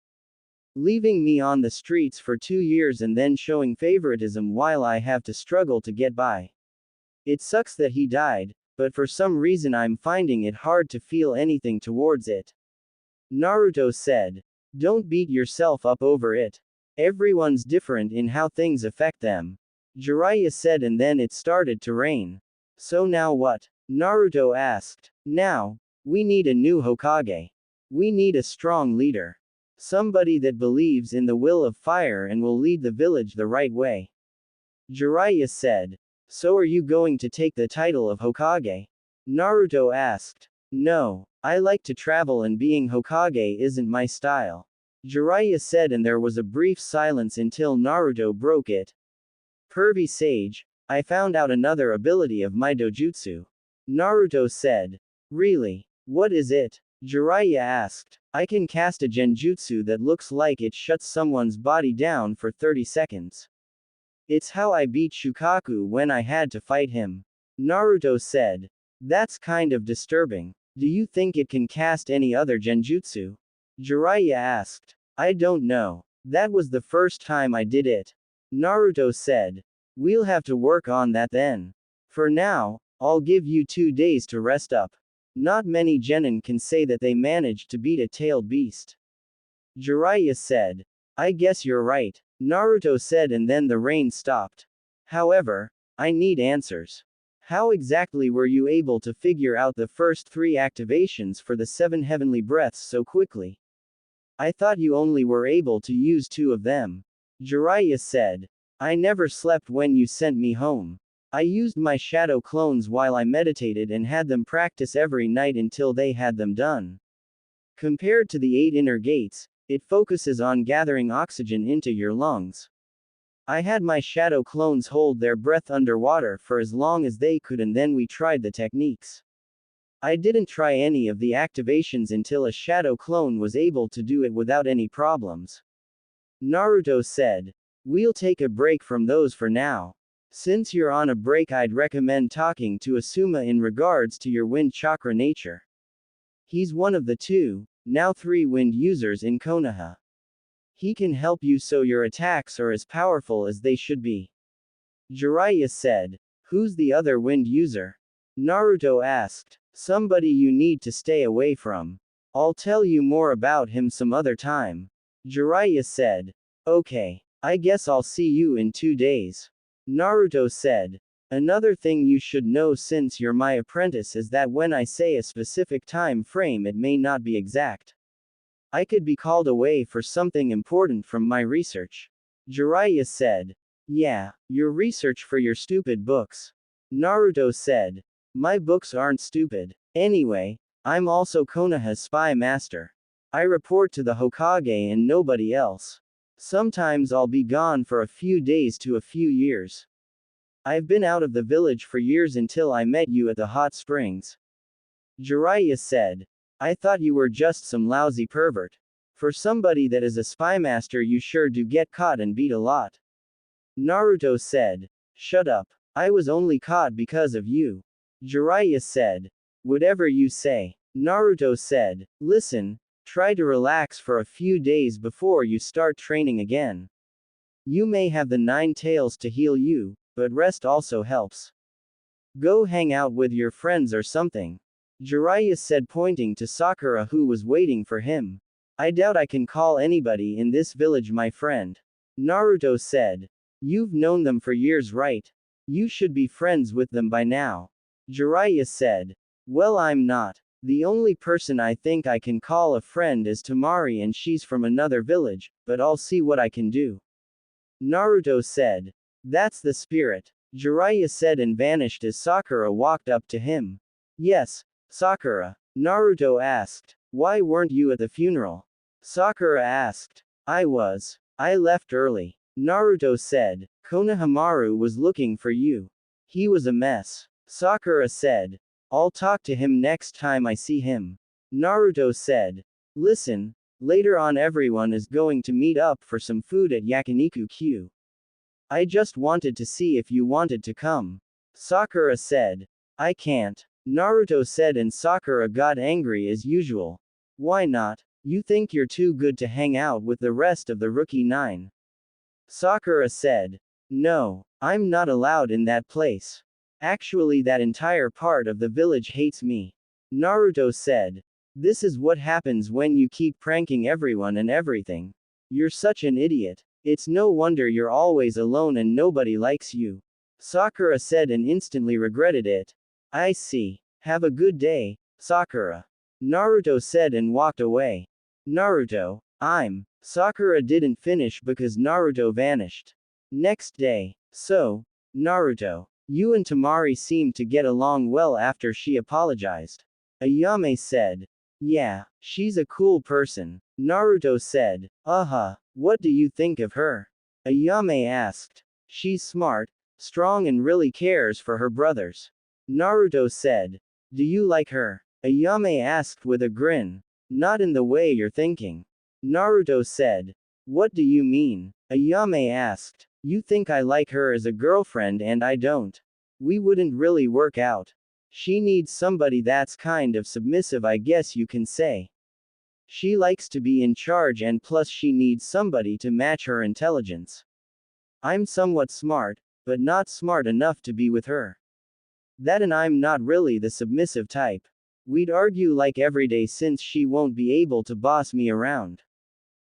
leaving me on the streets for 2 years and then showing favoritism while I have to struggle to get by. It sucks that he died, but for some reason I'm finding it hard to feel anything towards it. Naruto said. Don't beat yourself up over it. Everyone's different in how things affect them. Jiraiya said, and then it started to rain. So now what? Naruto asked. Now, we need a new Hokage. We need a strong leader. Somebody that believes in the will of fire and will lead the village the right way. Jiraiya said. So are you going to take the title of Hokage? Naruto asked. No, I like to travel and being Hokage isn't my style. Jiraiya said, and there was a brief silence until Naruto broke it. Pervy Sage, I found out another ability of my dojutsu. Naruto said. Really? What is it? Jiraiya asked. I can cast a genjutsu that looks like it shuts someone's body down for 30 seconds. It's how I beat Shukaku when I had to fight him. Naruto said. That's kind of disturbing. Do you think it can cast any other genjutsu? Jiraiya asked. I don't know. That was the first time I did it. Naruto said. We'll have to work on that then. For now, I'll give you 2 days to rest up. Not many genin can say that they managed to beat a tailed beast. Jiraiya said. I guess you're right. Naruto said, and then the rain stopped. However, I need answers. How exactly were you able to figure out the first 3 activations for the 7 heavenly breaths so quickly? I thought you only were able to use 2 of them. Jiraiya said. I never slept when you sent me home. I used my shadow clones while I meditated and had them practice every night until they had them done. Compared to the 8 inner gates, it focuses on gathering oxygen into your lungs. I had my shadow clones hold their breath underwater for as long as they could, and then we tried the techniques. I didn't try any of the activations until a shadow clone was able to do it without any problems. Naruto said. We'll take a break from those for now. Since you're on a break, I'd recommend talking to Asuma in regards to your wind chakra nature. He's one of the 2, now 3 wind users in Konoha. He can help you so your attacks are as powerful as they should be. Jiraiya said. Who's the other wind user? Naruto asked. Somebody you need to stay away from. I'll tell you more about him some other time. Jiraiya said. Okay, I guess I'll see you in 2 days. Naruto said. Another thing you should know since you're my apprentice is that when I say a specific time frame, it may not be exact. I could be called away for something important from my research. Jiraiya said. Yeah, your research for your stupid books. Naruto said. My books aren't stupid. Anyway, I'm also Konoha's spy master. I report to the Hokage and nobody else. Sometimes I'll be gone for a few days to a few years. I've been out of the village for years until I met you at the hot springs. Jiraiya said. I thought you were just some lousy pervert. For somebody that is a spy master, you sure do get caught and beat a lot. Naruto said. Shut up. I was only caught because of you. Jiraiya said. Whatever you say. Naruto said. Listen, try to relax for a few days before you start training again. You may have the 9 tails to heal you, but rest also helps. Go hang out with your friends or something. Jiraiya said, pointing to Sakura who was waiting for him. I doubt I can call anybody in this village my friend. Naruto said. You've known them for years, right? You should be friends with them by now. Jiraiya said. Well, I'm not. The only person I think I can call a friend is Temari, and she's from another village, but I'll see what I can do. Naruto said. That's the spirit. Jiraiya said and vanished as Sakura walked up to him. Yes, Sakura. Naruto asked. Why weren't you at the funeral? Sakura asked. I was. I left early. Naruto said. Konohamaru was looking for you. He was a mess. Sakura said. I'll talk to him next time I see him. Naruto said. Listen, later on everyone is going to meet up for some food at Yakiniku Q. I just wanted to see if you wanted to come. Sakura said. I can't. Naruto said, and Sakura got angry as usual. Why not? You think you're too good to hang out with the rest of the Rookie 9. Sakura said. No, I'm not allowed in that place. Actually, that entire part of the village hates me. Naruto said. This is what happens when you keep pranking everyone and everything. You're such an idiot. It's no wonder you're always alone and nobody likes you. Sakura said and instantly regretted it. I see. Have a good day, Sakura. Naruto said and walked away. Naruto, Sakura didn't finish because Naruto vanished. Next day. So, Naruto, you and Tamari seemed to get along well after she apologized. Ayame said. Yeah, she's a cool person. Naruto said. What do you think of her? Ayame asked. She's smart, strong and really cares for her brothers. Naruto said. Do you like her? Ayame asked with a grin. Not in the way you're thinking. Naruto said. What do you mean? Ayame asked. You think I like her as a girlfriend and I don't. We wouldn't really work out. She needs somebody that's kind of submissive, I guess you can say. She likes to be in charge and plus she needs somebody to match her intelligence. I'm somewhat smart, but not smart enough to be with her. That and I'm not really the submissive type. We'd argue like every day since she won't be able to boss me around.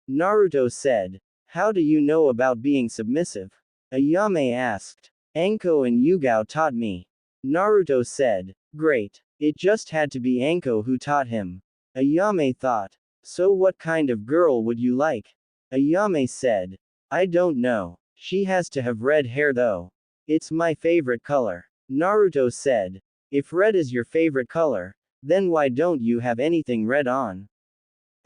Naruto said. How do you know about being submissive? Ayame asked. Anko and Yugao taught me. Naruto said. Great. It just had to be Anko who taught him. Ayame thought. So what kind of girl would you like? Ayame said. I don't know. She has to have red hair though. It's my favorite color. Naruto said. If red is your favorite color, then why don't you have anything red on?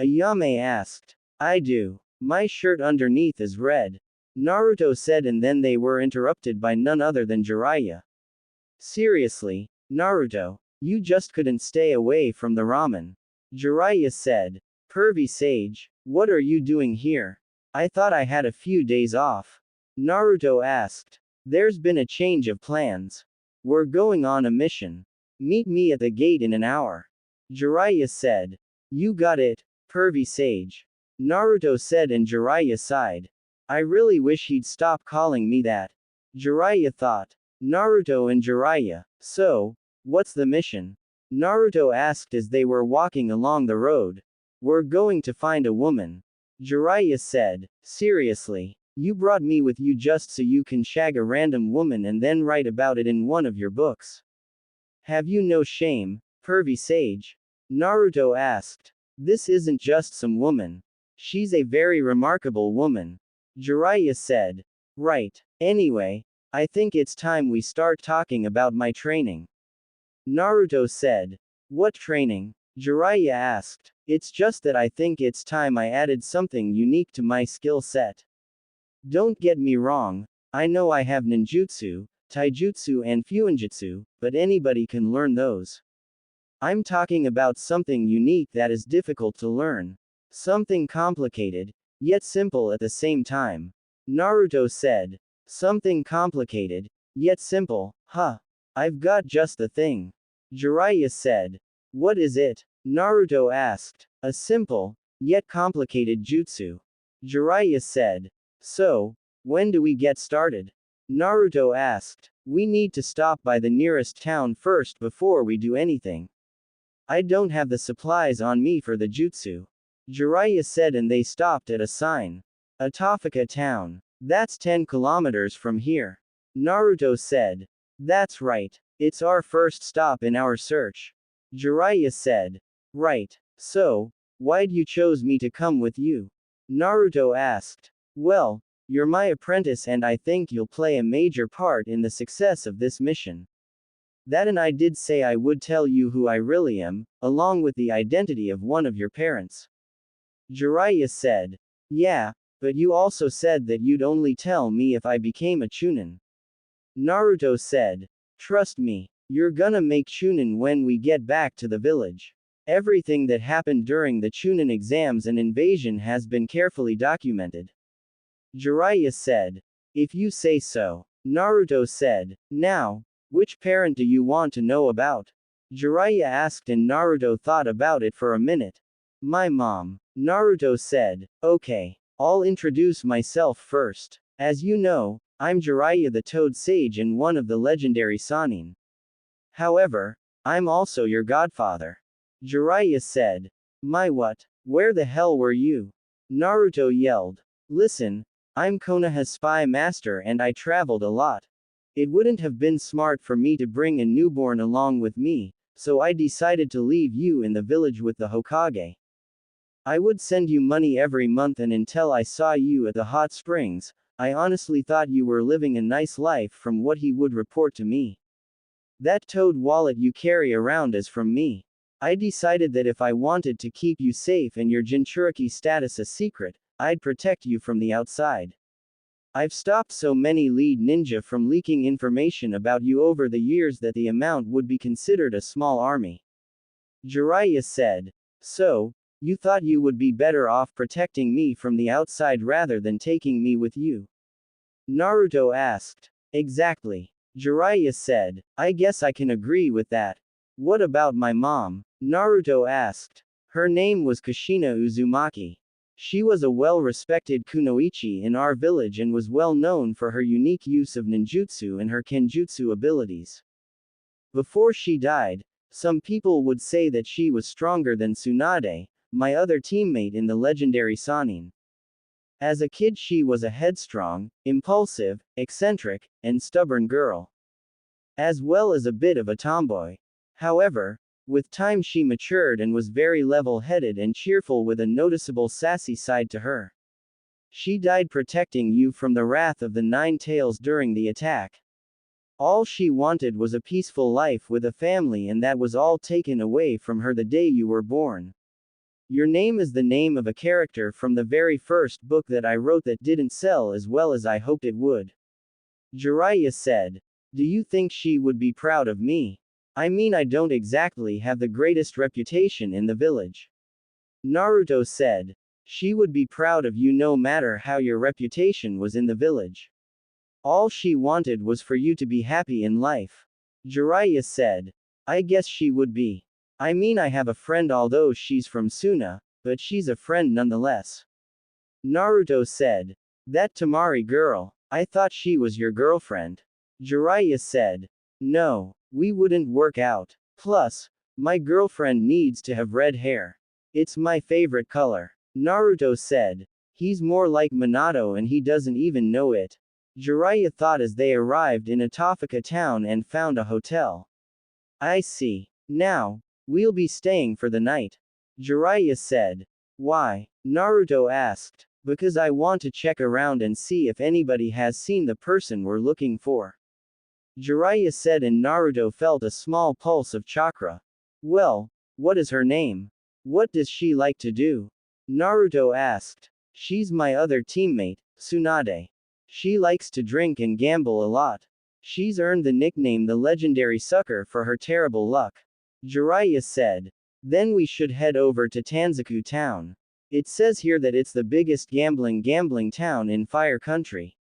Ayame asked. I do. My shirt underneath is red. Naruto said, and then they were interrupted by none other than Jiraiya. Seriously, Naruto, you just couldn't stay away from the ramen. Jiraiya said. Pervy Sage, what are you doing here? I thought I had a few days off. Naruto asked. There's been a change of plans. We're going on a mission. Meet me at the gate in an hour. Jiraiya said. You got it, Pervy Sage. Naruto said, and Jiraiya sighed. I really wish he'd stop calling me that. Jiraiya thought. Naruto and Jiraiya. So, what's the mission? Naruto asked as they were walking along the road. We're going to find a woman. Jiraiya said. Seriously? You brought me with you just so you can shag a random woman and then write about it in one of your books? Have you no shame, Pervy Sage? Naruto asked. This isn't just some woman. She's a very remarkable woman. Jiraiya said. Right. Anyway, I think it's time we start talking about my training. Naruto said. What training? Jiraiya asked. It's just that I think it's time I added something unique to my skill set. Don't get me wrong, I know I have ninjutsu, taijutsu and fuinjutsu, but anybody can learn those. I'm talking about something unique that is difficult to learn. Something complicated, yet simple at the same time. Naruto said. Something complicated, yet simple, huh? I've got just the thing. Jiraiya said. What is it? Naruto asked. A simple, yet complicated jutsu. Jiraiya said. So, when do we get started? Naruto asked. We need to stop by the nearest town first before we do anything. I don't have the supplies on me for the jutsu. Jiraiya said, and they stopped at a sign. Atofika town. That's 10 kilometers from here. Naruto said. That's right. It's our first stop in our search. Jiraiya said. Right. So, why'd you chose me to come with you? Naruto asked. Well, you're my apprentice and I think you'll play a major part in the success of this mission. That and I did say I would tell you who I really am, along with the identity of one of your parents. Jiraiya said. Yeah, but you also said that you'd only tell me if I became a Chunin. Naruto said. Trust me, you're gonna make Chunin when we get back to the village. Everything that happened during the Chunin exams and invasion has been carefully documented. Jiraiya said. If you say so. Naruto said. Now, which parent do you want to know about? Jiraiya asked and Naruto thought about it for a minute. My mom. Naruto said. Okay. I'll introduce myself first. As you know, I'm Jiraiya the Toad Sage and one of the legendary Sannin. However, I'm also your godfather. Jiraiya said. My what? Where the hell were you? Naruto yelled. Listen, I'm Konoha's spy master and I traveled a lot. It wouldn't have been smart for me to bring a newborn along with me, so I decided to leave you in the village with the Hokage. I would send you money every month and until I saw you at the hot springs, I honestly thought you were living a nice life from what he would report to me. That toad wallet you carry around is from me. I decided that if I wanted to keep you safe and your Jinchuriki status a secret, I'd protect you from the outside. I've stopped so many lead ninja from leaking information about you over the years that the amount would be considered a small army. Jiraiya said. So, you thought you would be better off protecting me from the outside rather than taking me with you? Naruto asked. Exactly. Jiraiya said. I guess I can agree with that. What about my mom? Naruto asked. Her name was Kushina Uzumaki. She was a well-respected kunoichi in our village and was well known for her unique use of ninjutsu and her kenjutsu abilities. Before she died, some people would say that she was stronger than Tsunade, my other teammate in the legendary Sannin. As a kid she was a headstrong, impulsive, eccentric, and stubborn girl. As well as a bit of a tomboy. However, with time she matured and was very level-headed and cheerful with a noticeable sassy side to her. She died protecting you from the wrath of the Nine Tails during the attack. All she wanted was a peaceful life with a family and that was all taken away from her the day you were born. Your name is the name of a character from the very first book that I wrote that didn't sell as well as I hoped it would. Jiraiya said. Do you think she would be proud of me? I mean I don't exactly have the greatest reputation in the village. Naruto said. She would be proud of you no matter how your reputation was in the village. All she wanted was for you to be happy in life. Jiraiya said. I guess she would be. I mean I have a friend although she's from Suna, but she's a friend nonetheless. Naruto said. That Temari girl, I thought she was your girlfriend. Jiraiya said. No, we wouldn't work out. Plus, my girlfriend needs to have red hair. It's my favorite color. Naruto said. He's more like Minato and he doesn't even know it. Jiraiya thought as they arrived in Atofika town and found a hotel. I see. Now, we'll be staying for the night. Jiraiya said. Why? Naruto asked. Because I want to check around and see if anybody has seen the person we're looking for. Jiraiya said and Naruto felt a small pulse of chakra. Well, what is her name? What does she like to do? Naruto asked. She's my other teammate, Tsunade. She likes to drink and gamble a lot. She's earned the nickname the legendary sucker for her terrible luck. Jiraiya said. Then we should head over to Tanzaku town. It says here that it's the biggest gambling town in Fire Country.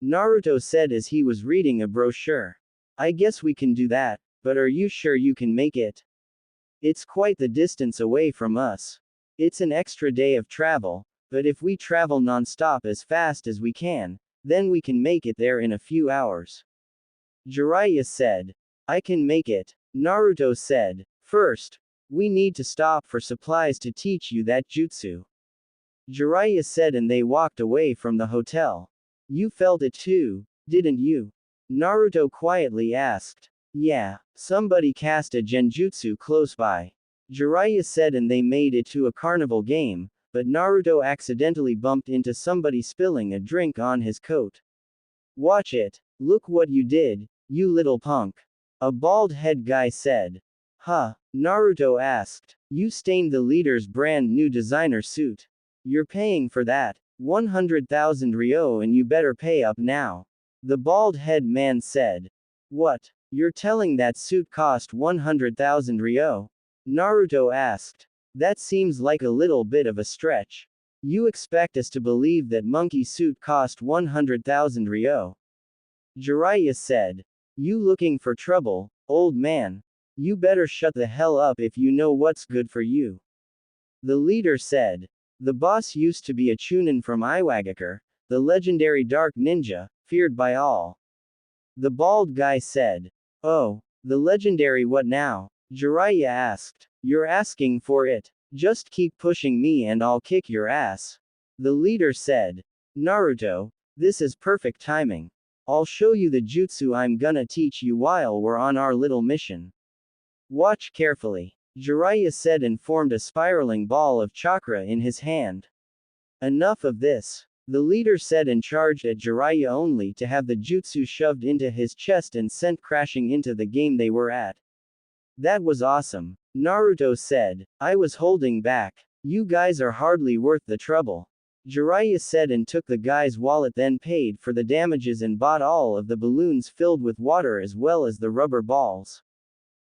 Naruto said as he was reading a brochure. I guess we can do that, but are you sure you can make it? It's quite the distance away from us. It's an extra day of travel, but if we travel non-stop as fast as we can, then we can make it there in a few hours. Jiraiya said. I can make it. Naruto said. First, we need to stop for supplies to teach you that jutsu. Jiraiya said and they walked away from the hotel. You felt it too, didn't you? Naruto quietly asked. Yeah, somebody cast a genjutsu close by. Jiraiya said and they made it to a carnival game, but Naruto accidentally bumped into somebody spilling a drink on his coat. Watch it. Look what you did, you little punk. A bald head guy said. Huh? Naruto asked. You stained the leader's brand new designer suit. You're paying for that. 100,000 ryo and you better pay up now. The bald head man said. What? You're telling that suit cost 100,000 ryo? Naruto asked. That seems like a little bit of a stretch. You expect us to believe that monkey suit cost 100,000 ryo? Jiraiya said. You looking for trouble, old man? You better shut the hell up if you know what's good for you. The leader said. The boss used to be a Chunin from Iwagakure, the legendary dark ninja, feared by all. The bald guy said. Oh, the legendary what now? Jiraiya asked. You're asking for it. Just keep pushing me and I'll kick your ass. The leader said. Naruto, this is perfect timing. I'll show you the jutsu I'm gonna teach you while we're on our little mission. Watch carefully. Jiraiya said and formed a spiraling ball of chakra in his hand. Enough of this. The leader said and charged at Jiraiya only to have the jutsu shoved into his chest and sent crashing into the game they were at. That was awesome. Naruto said. I was holding back. You guys are hardly worth the trouble. Jiraiya said and took the guy's wallet, then paid for the damages and bought all of the balloons filled with water as well as the rubber balls.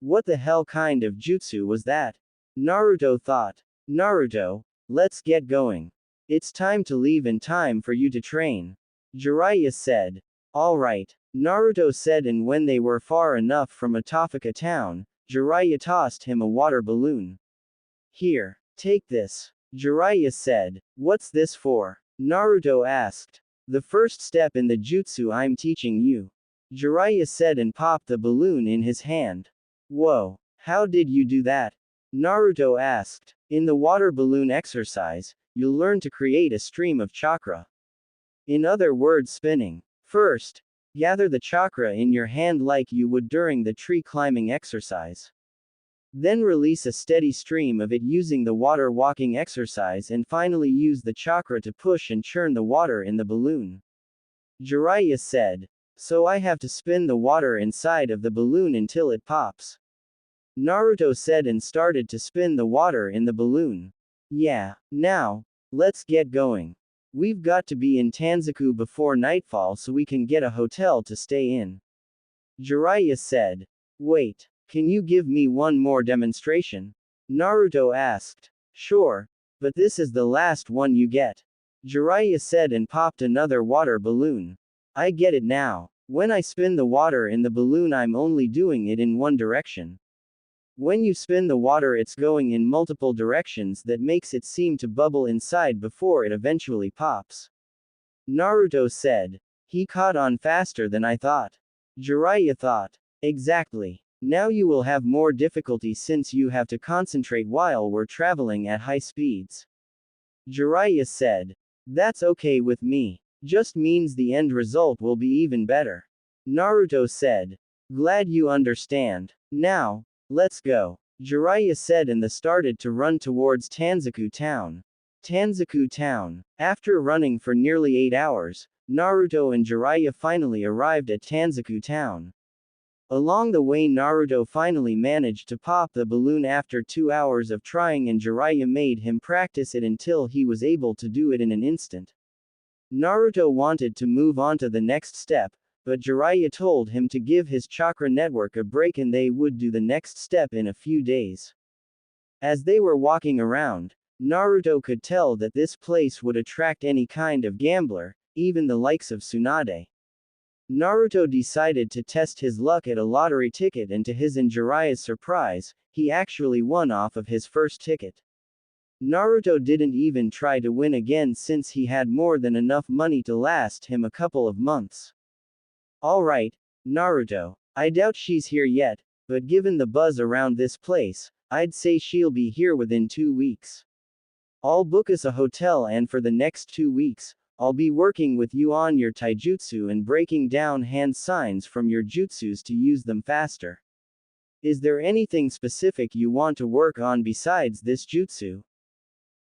What the hell kind of jutsu was that? Naruto thought. Naruto, let's get going. It's time to leave and time for you to train. Jiraiya said. Alright, Naruto said, and when they were far enough from Atofika town, Jiraiya tossed him a water balloon. Here, take this. Jiraiya said. What's this for? Naruto asked. The first step in the jutsu I'm teaching you. Jiraiya said and popped the balloon in his hand. Whoa, how did you do that? Naruto asked. In the water balloon exercise, you'll learn to create a stream of chakra. In other words, spinning. First, gather the chakra in your hand like you would during the tree climbing exercise. Then release a steady stream of it using the water walking exercise, and finally use the chakra to push and churn the water in the balloon. Jiraiya said. So I have to spin the water inside of the balloon until it pops. Naruto said and started to spin the water in the balloon. Yeah, now, let's get going. We've got to be in Tanzaku before nightfall so we can get a hotel to stay in. Jiraiya said. Wait, can you give me one more demonstration? Naruto asked. Sure, but this is the last one you get. Jiraiya said and popped another water balloon. I get it now. When I spin the water in the balloon, I'm only doing it in one direction. When you spin the water, it's going in multiple directions, that makes it seem to bubble inside before it eventually pops. Naruto said. He caught on faster than I thought. Jiraiya thought. Exactly. Now you will have more difficulty since you have to concentrate while we're traveling at high speeds. Jiraiya said. That's okay with me. Just means the end result will be even better. Naruto said. Glad you understand. Now, let's go. Jiraiya said and started to run towards Tanzaku town. Tanzaku town. After running for nearly 8 hours, Naruto and Jiraiya finally arrived at Tanzaku town. Along the way, Naruto finally managed to pop the balloon after 2 hours of trying, and Jiraiya made him practice it until he was able to do it in an instant. Naruto wanted to move on to the next step, but Jiraiya told him to give his chakra network a break and they would do the next step in a few days. As they were walking around, Naruto could tell that this place would attract any kind of gambler, even the likes of Tsunade. Naruto decided to test his luck at a lottery ticket, and to his and Jiraiya's surprise, he actually won off of his first ticket. Naruto didn't even try to win again since he had more than enough money to last him a couple of months. Alright, Naruto. I doubt she's here yet, but given the buzz around this place, I'd say she'll be here within 2 weeks. I'll book us a hotel, and for the next 2 weeks, I'll be working with you on your taijutsu and breaking down hand signs from your jutsus to use them faster. Is there anything specific you want to work on besides this jutsu?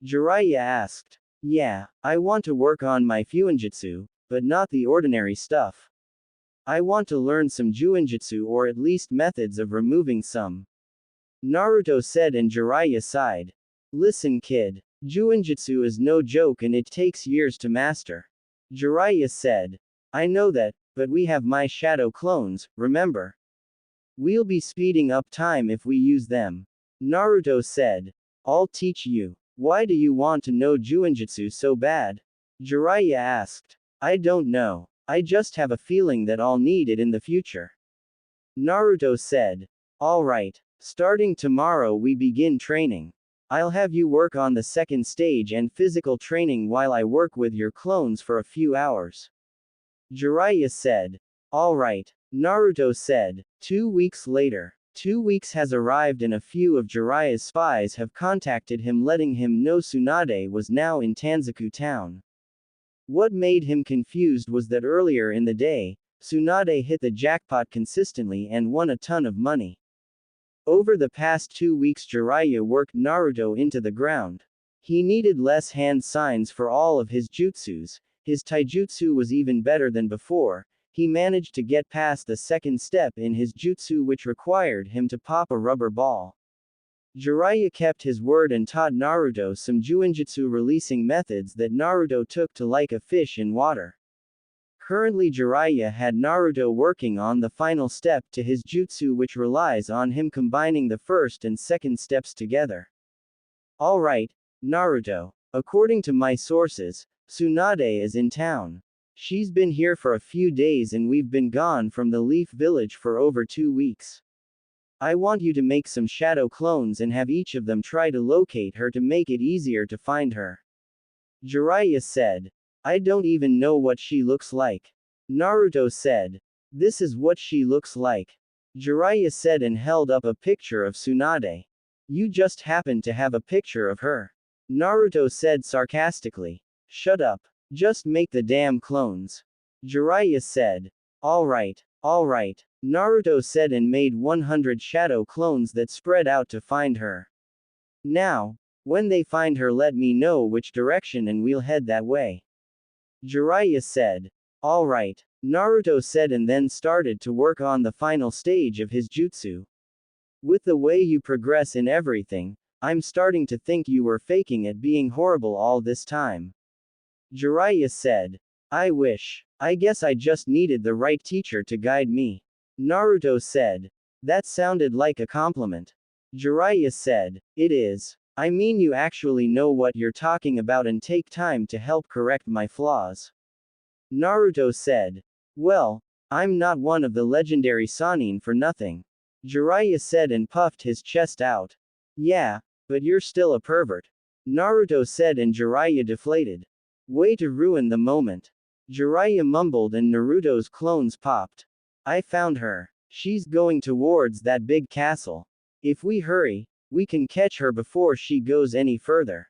Jiraiya asked. Yeah, I want to work on my fuinjutsu, but not the ordinary stuff. I want to learn some juinjutsu, or at least methods of removing some. Naruto said, and Jiraiya sighed. Listen kid, juinjutsu is no joke and it takes years to master. Jiraiya said. I know that, but we have my shadow clones, remember? We'll be speeding up time if we use them. Naruto said. I'll teach you. Why do you want to know juinjutsu so bad? Jiraiya asked. I don't know. I just have a feeling that I'll need it in the future. Naruto said. Alright, starting tomorrow we begin training. I'll have you work on the second stage and physical training while I work with your clones for a few hours. Jiraiya said. Alright, Naruto said. 2 weeks later. 2 weeks has arrived and a few of Jiraiya's spies have contacted him letting him know Tsunade was now in Tanzaku town. What made him confused was that earlier in the day, Tsunade hit the jackpot consistently and won a ton of money. Over the past 2 weeks Jiraiya worked Naruto into the ground. He needed less hand signs for all of his jutsus, his taijutsu was even better than before, he managed to get past the second step in his jutsu which required him to pop a rubber ball. Jiraiya kept his word and taught Naruto some Juinjutsu releasing methods that Naruto took to like a fish in water. Currently Jiraiya had Naruto working on the final step to his jutsu which relies on him combining the first and second steps together. Alright, Naruto. According to my sources, Tsunade is in town. She's been here for a few days and we've been gone from the Leaf Village for over 2 weeks. I want you to make some shadow clones and have each of them try to locate her to make it easier to find her. Jiraiya said. I don't even know what she looks like. Naruto said. This is what she looks like. Jiraiya said and held up a picture of Tsunade. You just happen to have a picture of her. Naruto said sarcastically. Shut up. Just make the damn clones. Jiraiya said. Alright, Naruto said and made 100 shadow clones that spread out to find her. Now, when they find her let me know which direction and we'll head that way. Jiraiya said. Alright, Naruto said and then started to work on the final stage of his jutsu. With the way you progress in everything, I'm starting to think you were faking it being horrible all this time. Jiraiya said. I wish. I guess I just needed the right teacher to guide me. Naruto said. That sounded like a compliment. Jiraiya said. It is. I mean you actually know what you're talking about and take time to help correct my flaws. Naruto said. Well, I'm not one of the legendary Sannin for nothing. Jiraiya said and puffed his chest out. Yeah, but you're still a pervert. Naruto said and Jiraiya deflated. Way to ruin the moment. Jiraiya mumbled and Naruto's clones popped. I found her. She's going towards that big castle. If we hurry, we can catch her before she goes any further.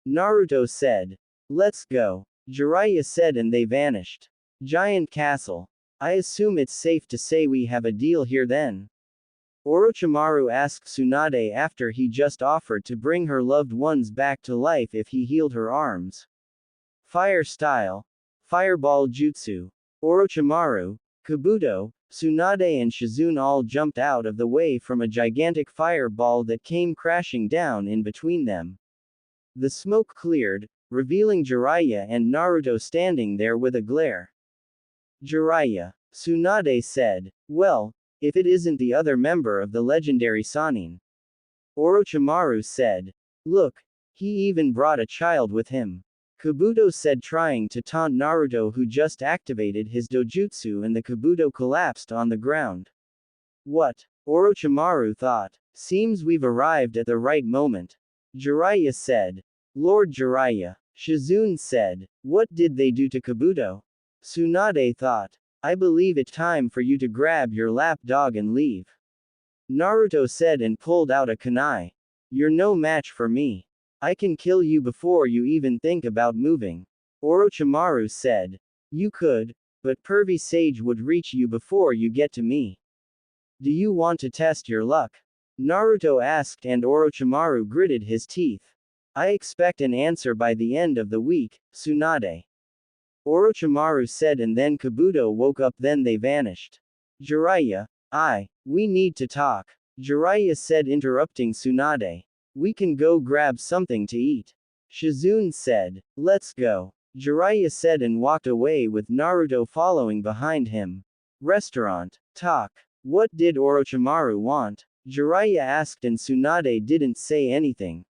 Naruto said. Let's go. Jiraiya said and they vanished. Giant castle. I assume it's safe to say we have a deal here then. Orochimaru asked Tsunade after he just offered to bring her loved ones back to life if he healed her arms. Fire style. Fireball jutsu. Orochimaru, Kabuto, Tsunade and Shizune all jumped out of the way from a gigantic fireball that came crashing down in between them. The smoke cleared, revealing Jiraiya and Naruto standing there with a glare. Jiraiya. Tsunade said. Well, if it isn't the other member of the legendary Sannin. Orochimaru said. Look, he even brought a child with him. Kabuto said trying to taunt Naruto who just activated his dojutsu and the Kabuto collapsed on the ground. What? Orochimaru thought. Seems we've arrived at the right moment. Jiraiya said. Lord Jiraiya. Shizune said. What did they do to Kabuto? Tsunade thought. I believe it's time for you to grab your lap dog and leave. Naruto said and pulled out a kunai. You're no match for me. I can kill you before you even think about moving. Orochimaru said. You could, but Pervy Sage would reach you before you get to me. Do you want to test your luck? Naruto asked and Orochimaru gritted his teeth. I expect an answer by the end of the week, Tsunade. Orochimaru said and then Kabuto woke up then they vanished. Jiraiya. We need to talk. Jiraiya said interrupting Tsunade. We can go grab something to eat. Shizune said. Let's go. Jiraiya said and walked away with Naruto following behind him. Restaurant. Talk. What did Orochimaru want? Jiraiya asked and Tsunade didn't say anything.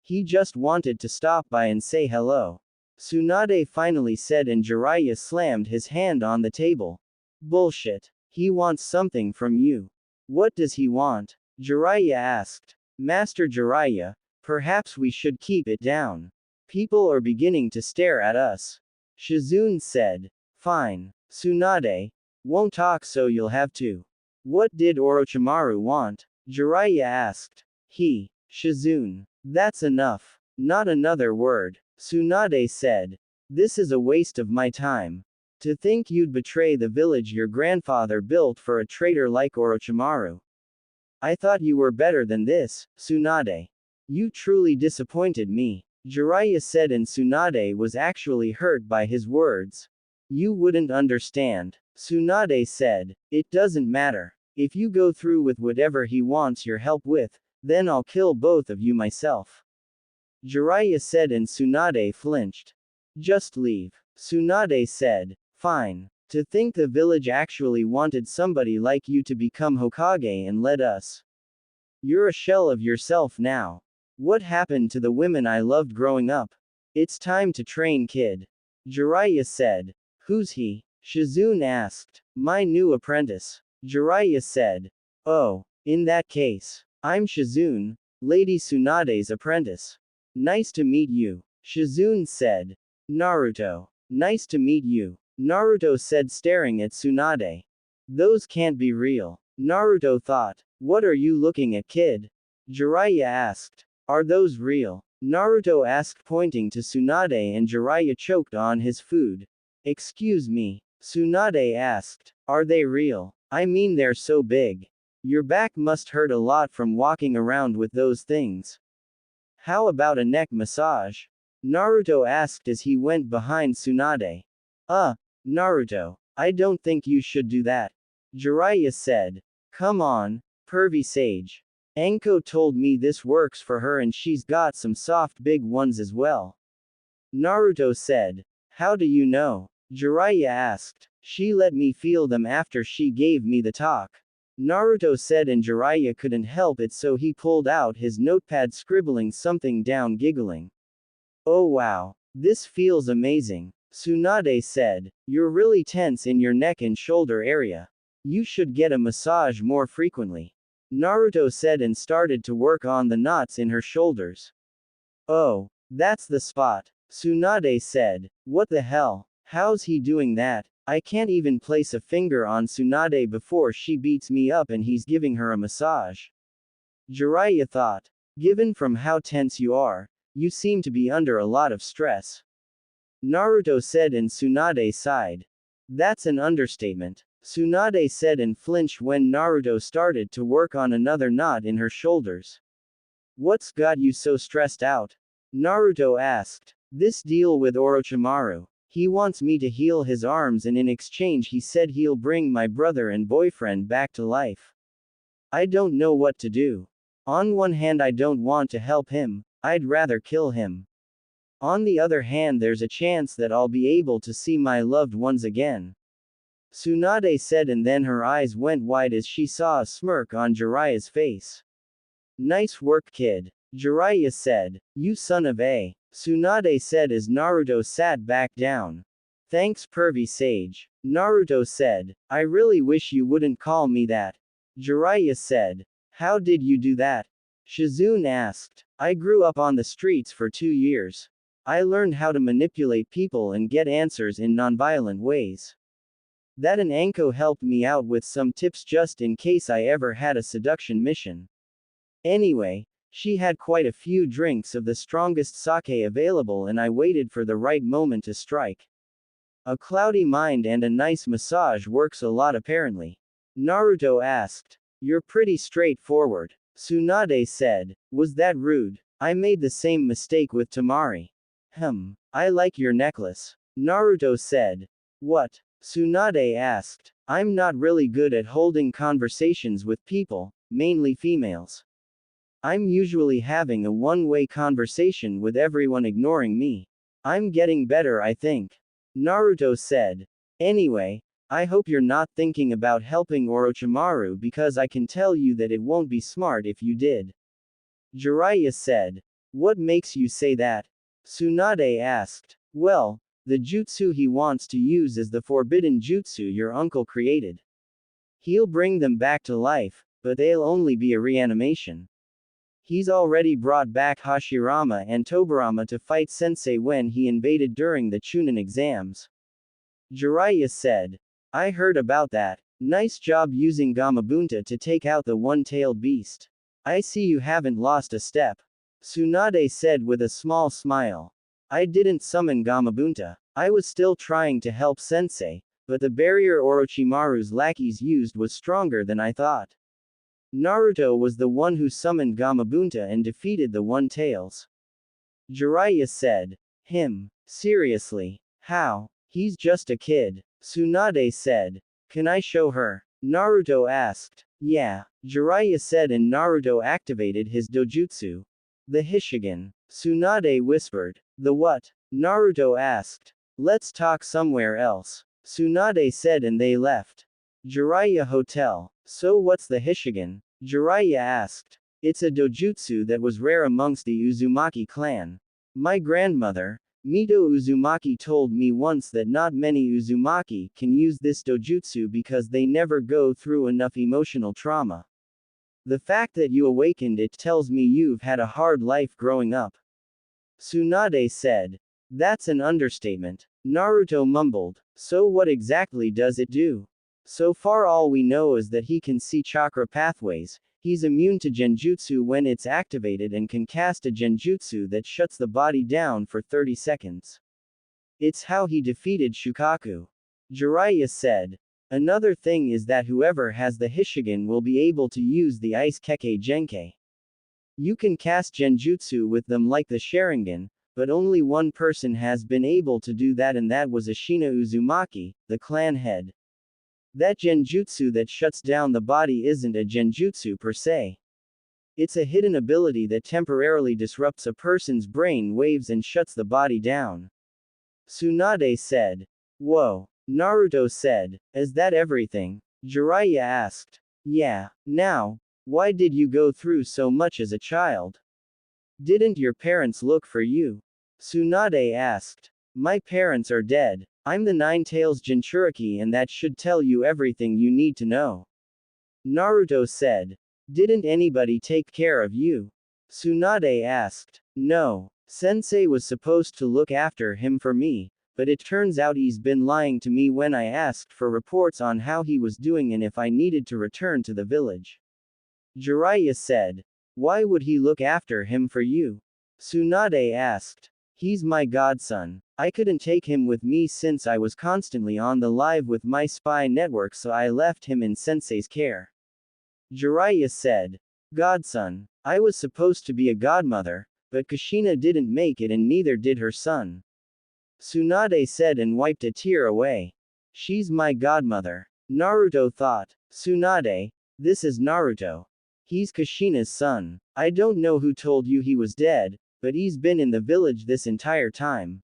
He just wanted to stop by and say hello. Tsunade finally said and Jiraiya slammed his hand on the table. Bullshit. He wants something from you. What does he want? Jiraiya asked. Master Jiraiya, perhaps we should keep it down. People are beginning to stare at us. Shizune said. Fine. Tsunade, won't talk so you'll have to. What did Orochimaru want? Jiraiya asked. Shizune. That's enough. Not another word. Tsunade said. This is a waste of my time. To think you'd betray the village your grandfather built for a traitor like Orochimaru. I thought you were better than this, Tsunade. You truly disappointed me. Jiraiya said, and Tsunade was actually hurt by his words. You wouldn't understand. Tsunade said. It doesn't matter. If you go through with whatever he wants your help with, then I'll kill both of you myself. Jiraiya said, and Tsunade flinched. Just leave. Tsunade said. Fine. To think the village actually wanted somebody like you to become Hokage and led us. You're a shell of yourself now. What happened to the women I loved growing up? It's time to train, kid. Jiraiya said. Who's he? Shizune asked. My new apprentice. Jiraiya said. Oh, in that case, I'm Shizune, Lady Tsunade's apprentice. Nice to meet you. Shizune said. Naruto. Nice to meet you. Naruto said, staring at Tsunade. Those can't be real. Naruto thought. What are you looking at, kid? Jiraiya asked. Are those real? Naruto asked, pointing to Tsunade, and Jiraiya choked on his food. Excuse me. Tsunade asked. Are they real? I mean, they're so big. Your back must hurt a lot from walking around with those things. How about a neck massage? Naruto asked as he went behind Tsunade. Naruto. I don't think you should do that. Jiraiya said. Come on, pervy sage. Anko told me this works for her and she's got some soft big ones as well. Naruto said. How do you know? Jiraiya asked. She let me feel them after she gave me the talk. Naruto said, and Jiraiya couldn't help it, so he pulled out his notepad, scribbling something down, giggling. Oh wow. This feels amazing. Tsunade said. You're really tense in your neck and shoulder area. You should get a massage more frequently. Naruto said, and started to work on the knots in her shoulders. Oh, that's the spot. Tsunade said. What the hell? How's he doing that? I can't even place a finger on Tsunade before she beats me up and he's giving her a massage. Jiraiya thought. Given from how tense you are, you seem to be under a lot of stress. Naruto said, and Tsunade sighed. That's an understatement. Tsunade said, and flinched when Naruto started to work on another knot in her shoulders. What's got you so stressed out? Naruto asked. This deal with Orochimaru. He wants me to heal his arms, and in exchange he said he'll bring my brother and boyfriend back to life. I don't know what to do. On one hand, I don't want to help him, I'd rather kill him. On the other hand, there's a chance that I'll be able to see my loved ones again. Tsunade said, and then her eyes went wide as she saw a smirk on Jiraiya's face. Nice work, kid. Jiraiya said. You son of a. Tsunade said as Naruto sat back down. Thanks, pervy sage. Naruto said. I really wish you wouldn't call me that. Jiraiya said. How did you do that? Shizune asked. I grew up on the streets for 2 years. I learned how to manipulate people and get answers in nonviolent ways. That and Anko helped me out with some tips just in case I ever had a seduction mission. Anyway, she had quite a few drinks of the strongest sake available, and I waited for the right moment to strike. A cloudy mind and a nice massage works a lot apparently. Naruto asked. You're pretty straightforward. Tsunade said. Was that rude? I made the same mistake with Temari. I like your necklace. Naruto said. What? Tsunade asked. I'm not really good at holding conversations with people, mainly females. I'm usually having a one-way conversation with everyone ignoring me. I'm getting better, I think. Naruto said. Anyway, I hope you're not thinking about helping Orochimaru, because I can tell you that it won't be smart if you did. Jiraiya said. What makes you say that? Tsunade asked. Well, the jutsu he wants to use is the forbidden jutsu your uncle created. He'll bring them back to life, but they'll only be a reanimation. He's already brought back Hashirama and Tobirama to fight Sensei when he invaded during the Chunin exams. Jiraiya said. I heard about that. Nice job using Gamabunta to take out the one-tailed beast. I see you haven't lost a step. Tsunade said with a small smile. I didn't summon Gamabunta. I was still trying to help Sensei, but the barrier Orochimaru's lackeys used was stronger than I thought. Naruto was the one who summoned Gamabunta and defeated the One-Tails. Jiraiya said. Him. Seriously. How? He's just a kid. Tsunade said. Can I show her? Naruto asked. Yeah. Jiraiya said and Naruto activated his dojutsu. The Hishigan. Tsunade whispered. The what? Naruto asked. Let's talk somewhere else. Tsunade said and they left. Jiraiya Hotel. So what's the Hishigan? Jiraiya asked. It's a dojutsu that was rare amongst the Uzumaki clan. My grandmother, Mito Uzumaki, told me once that not many Uzumaki can use this dojutsu because they never go through enough emotional trauma. The fact that you awakened it tells me you've had a hard life growing up. Tsunade said. That's an understatement. Naruto mumbled. So what exactly does it do? So far all we know is that he can see chakra pathways, he's immune to genjutsu when it's activated and can cast a genjutsu that shuts the body down for 30 seconds. It's how he defeated Shukaku. Jiraiya said. Another thing is that whoever has the Hishigan will be able to use the Ice Kekkei Genkei. You can cast genjutsu with them like the Sharingan, but only one person has been able to do that, and that was Ashina Uzumaki, the clan head. That genjutsu that shuts down the body isn't a genjutsu per se. It's a hidden ability that temporarily disrupts a person's brain waves and shuts the body down. Tsunade said. Whoa. Naruto said. Is that everything? Jiraiya asked. Yeah. Now, why did you go through so much as a child? Didn't your parents look for you? Tsunade asked. My parents are dead. I'm the Nine-Tails Jinchuriki and that should tell you everything you need to know. Naruto said. Didn't anybody take care of you? Tsunade asked. No. Sensei was supposed to look after him for me, but it turns out he's been lying to me when I asked for reports on how he was doing and if I needed to return to the village. Jiraiya said. Why would he look after him for you? Tsunade asked. He's my godson. I couldn't take him with me since I was constantly on the live with my spy network, so I left him in Sensei's care. Jiraiya said. Godson. I was supposed to be a godmother, but Kushina didn't make it and neither did her son. Tsunade said and wiped a tear away. She's my godmother. Naruto thought. Tsunade. This is Naruto. He's Kushina's son. I don't know who told you he was dead, but he's been in the village this entire time.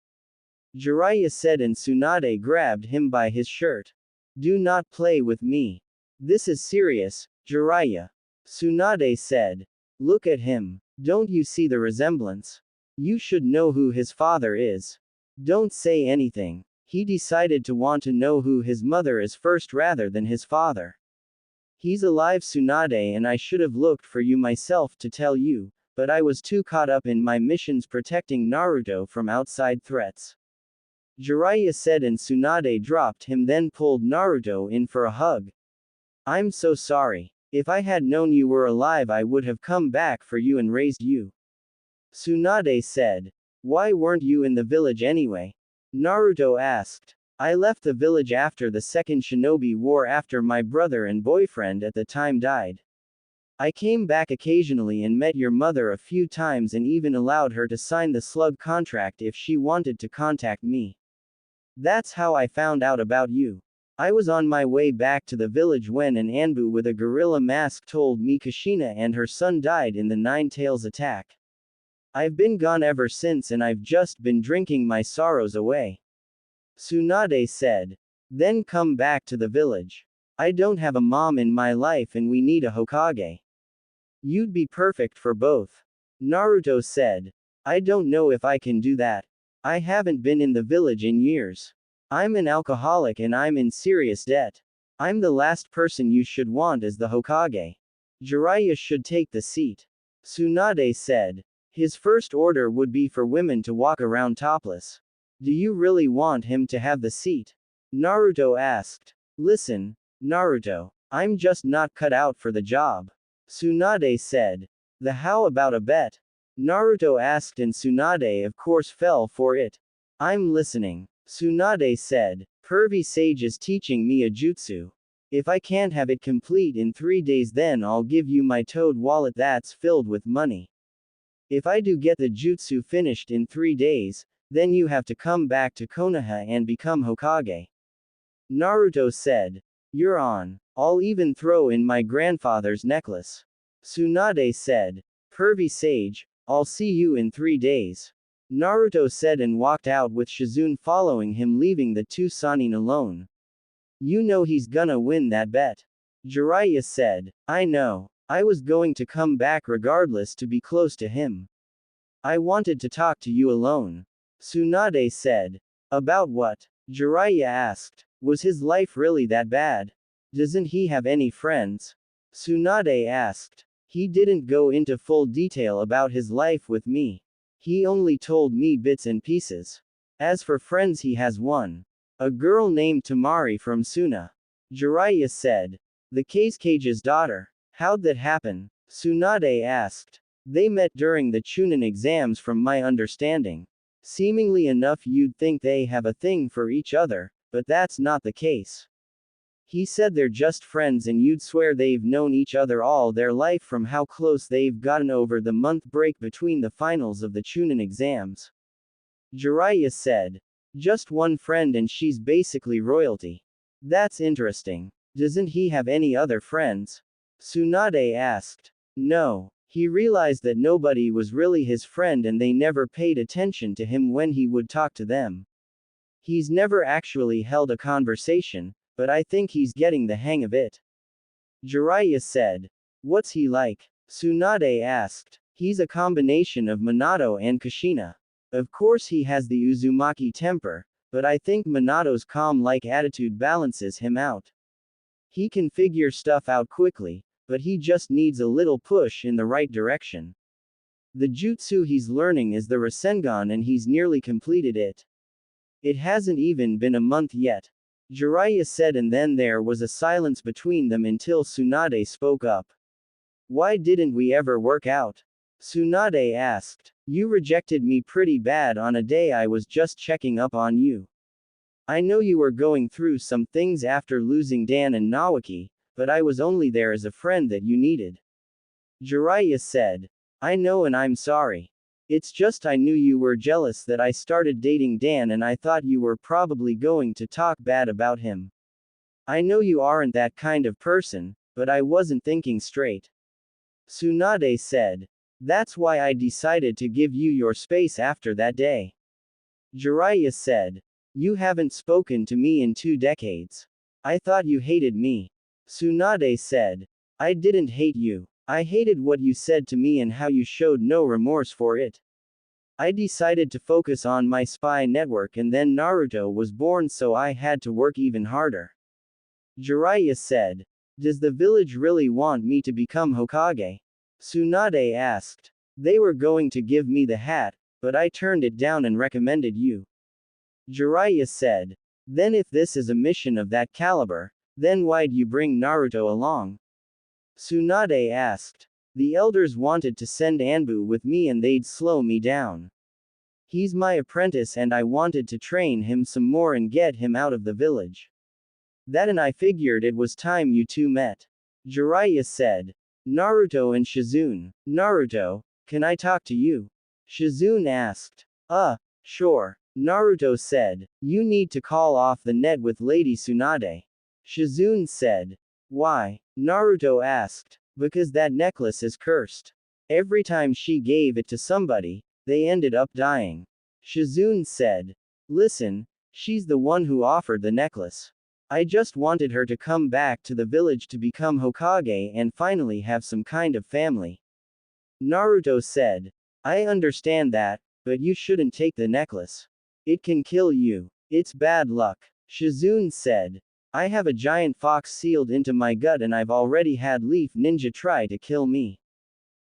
Jiraiya said and Tsunade grabbed him by his shirt. Do not play with me. This is serious, Jiraiya. Tsunade said. Look at him. Don't you see the resemblance? You should know who his father is. Don't say anything. He decided to want to know who his mother is first rather than his father. He's alive, Tsunade, and I should have looked for you myself to tell you, but I was too caught up in my missions protecting Naruto from outside threats. Jiraiya said and Tsunade dropped him then pulled Naruto in for a hug. I'm so sorry. If I had known you were alive I would have come back for you and raised you. Tsunade said. Why weren't you in the village anyway? Naruto asked. I left the village after the second shinobi war after my brother and boyfriend at the time died. I came back occasionally and met your mother a few times and even allowed her to sign the slug contract if she wanted to contact me. That's how I found out about you. I was on my way back to the village when an Anbu with a gorilla mask told me Kushina and her son died in the Nine-Tails attack. I've been gone ever since and I've just been drinking my sorrows away. Tsunade said. Then come back to the village. I don't have a mom in my life and we need a Hokage. You'd be perfect for both. Naruto said. I don't know if I can do that. I haven't been in the village in years. I'm an alcoholic and I'm in serious debt. I'm the last person you should want as the Hokage. Jiraiya should take the seat. Tsunade said. His first order would be for women to walk around topless. Do you really want him to have the seat? Naruto asked. Listen, Naruto. I'm just not cut out for the job. Tsunade said. How about a bet? Naruto asked and Tsunade of course fell for it. I'm listening. Tsunade said. Pervy Sage is teaching me a jutsu. If I can't have it complete in 3 days then I'll give you my toad wallet that's filled with money. If I do get the jutsu finished in 3 days, then you have to come back to Konoha and become Hokage. Naruto said. You're on. I'll even throw in my grandfather's necklace. Tsunade said. Pervy Sage, I'll see you in 3 days. Naruto said and walked out with Shizune following him, leaving the two Sannin alone. You know he's gonna win that bet. Jiraiya said. I know. I was going to come back regardless to be close to him. I wanted to talk to you alone. Tsunade said. About what? Jiraiya asked. Was his life really that bad? Doesn't he have any friends? Tsunade asked. He didn't go into full detail about his life with me. He only told me bits and pieces. As for friends, he has one. A girl named Tamari from Suna. Jiraiya said. The Cage's daughter. How'd that happen? Tsunade asked. They met during the Chunin exams from my understanding. Seemingly enough you'd think they have a thing for each other, but that's not the case. He said they're just friends and you'd swear they've known each other all their life from how close they've gotten over the month break between the finals of the Chunin exams. Jiraiya said. Just one friend and she's basically royalty. That's interesting. Doesn't he have any other friends? Tsunade asked. No. He realized that nobody was really his friend and they never paid attention to him when he would talk to them. He's never actually held a conversation, but I think he's getting the hang of it. Jiraiya said. What's he like? Tsunade asked. He's a combination of Minato and Kushina. Of course he has the Uzumaki temper, but I think Minato's calm-like attitude balances him out. He can figure stuff out quickly, but he just needs a little push in the right direction. The jutsu he's learning is the Rasengan and he's nearly completed it. It hasn't even been a month yet. Jiraiya said, and then there was a silence between them until Tsunade spoke up. Why didn't we ever work out? Tsunade asked. You rejected me pretty bad on a day I was just checking up on you. I know you were going through some things after losing Dan and Nawaki, but I was only there as a friend that you needed. Jiraiya said. I know and I'm sorry. It's just I knew you were jealous that I started dating Dan and I thought you were probably going to talk bad about him. I know you aren't that kind of person, but I wasn't thinking straight. Tsunade said. That's why I decided to give you your space after that day. Jiraiya said. You haven't spoken to me in 2 decades. I thought you hated me. Tsunade said. I didn't hate you. I hated what you said to me and how you showed no remorse for it. I decided to focus on my spy network and then Naruto was born, so I had to work even harder. Jiraiya said. Does the village really want me to become Hokage? Tsunade asked. They were going to give me the hat, but I turned it down and recommended you. Jiraiya said. Then if this is a mission of that caliber, then why'd you bring Naruto along? Tsunade asked. The elders wanted to send Anbu with me and they'd slow me down. He's my apprentice and I wanted to train him some more and get him out of the village. That and I figured it was time you two met. Jiraiya said. Naruto and Shizune. Naruto, can I talk to you? Shizune asked. Sure. Naruto said. You need to call off the net with Lady Tsunade. Shizune said. Why? Naruto asked. Because that necklace is cursed. Every time she gave it to somebody, they ended up dying. Shizune said. Listen, she's the one who offered the necklace. I just wanted her to come back to the village to become Hokage and finally have some kind of family. Naruto said. I understand that, but you shouldn't take the necklace. It can kill you. It's bad luck. Shizune said. I have a giant fox sealed into my gut and I've already had Leaf Ninja try to kill me.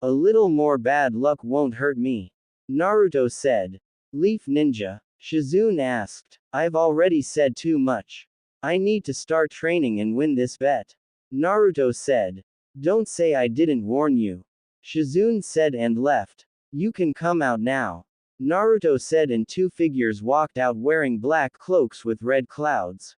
A little more bad luck won't hurt me. Naruto said. Leaf Ninja. Shizune asked. I've already said too much. I need to start training and win this bet. Naruto said. Don't say I didn't warn you. Shizune said and left. You can come out now. Naruto said, and two figures walked out wearing black cloaks with red clouds.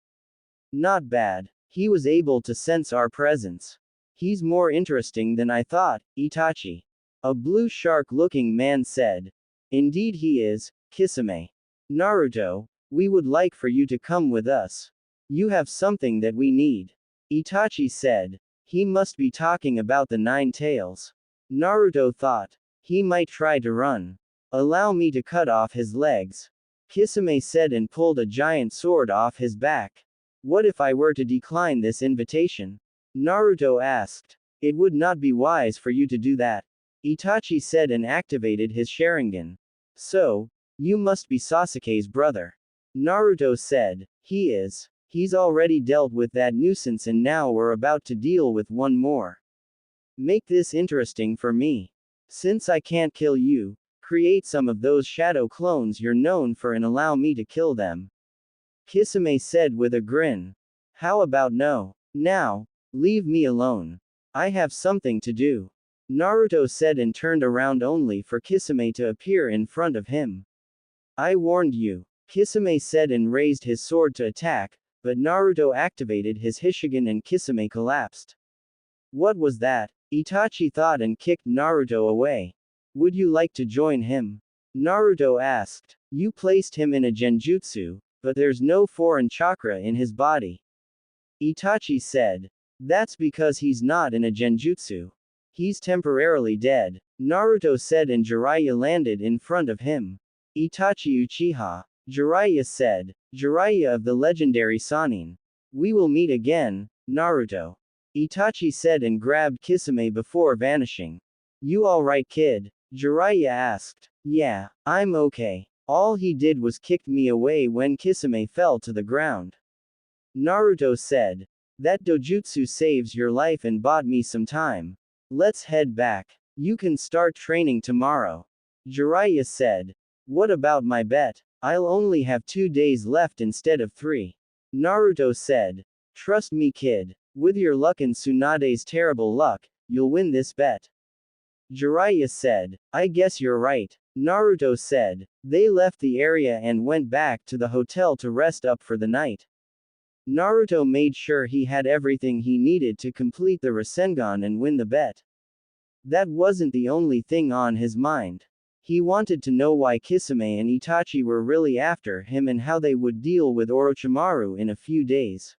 Not bad. He was able to sense our presence. He's more interesting than I thought, Itachi. A blue shark-looking man said. Indeed he is, Kisame. Naruto, we would like for you to come with us. You have something that we need. Itachi said. He must be talking about the Nine Tails. Naruto thought. He might try to run. Allow me to cut off his legs. Kisame said and pulled a giant sword off his back. What if I were to decline this invitation? Naruto asked. It would not be wise for you to do that. Itachi said and activated his Sharingan. So, you must be Sasuke's brother. Naruto said. He is. He's already dealt with that nuisance and now we're about to deal with one more. Make this interesting for me. Since I can't kill you, create some of those shadow clones you're known for and allow me to kill them. Kisame said with a grin. How about no? Now, leave me alone. I have something to do. Naruto said and turned around only for Kisame to appear in front of him. I warned you. Kisame said and raised his sword to attack, but Naruto activated his Hishigan and Kisame collapsed. What was that? Itachi thought and kicked Naruto away. Would you like to join him? Naruto asked. You placed him in a genjutsu, but there's no foreign chakra in his body. Itachi said. That's because he's not in a genjutsu. He's temporarily dead. Naruto said and Jiraiya landed in front of him. Itachi Uchiha. Jiraiya said. Jiraiya of the legendary Sannin. We will meet again, Naruto. Itachi said and grabbed Kisame before vanishing. You alright, kid? Jiraiya asked. Yeah, I'm okay. All he did was kicked me away when Kisame fell to the ground. Naruto said. That dojutsu saves your life and bought me some time. Let's head back. You can start training tomorrow. Jiraiya said. What about my bet? I'll only have 2 days left instead of 3. Naruto said. Trust me, kid. With your luck and Tsunade's terrible luck, you'll win this bet. Jiraiya said. I guess you're right. Naruto said. They left the area and went back to the hotel to rest up for the night. Naruto made sure he had everything he needed to complete the Rasengan and win the bet. That wasn't the only thing on his mind. He wanted to know why Kisame and Itachi were really after him and how they would deal with Orochimaru in a few days.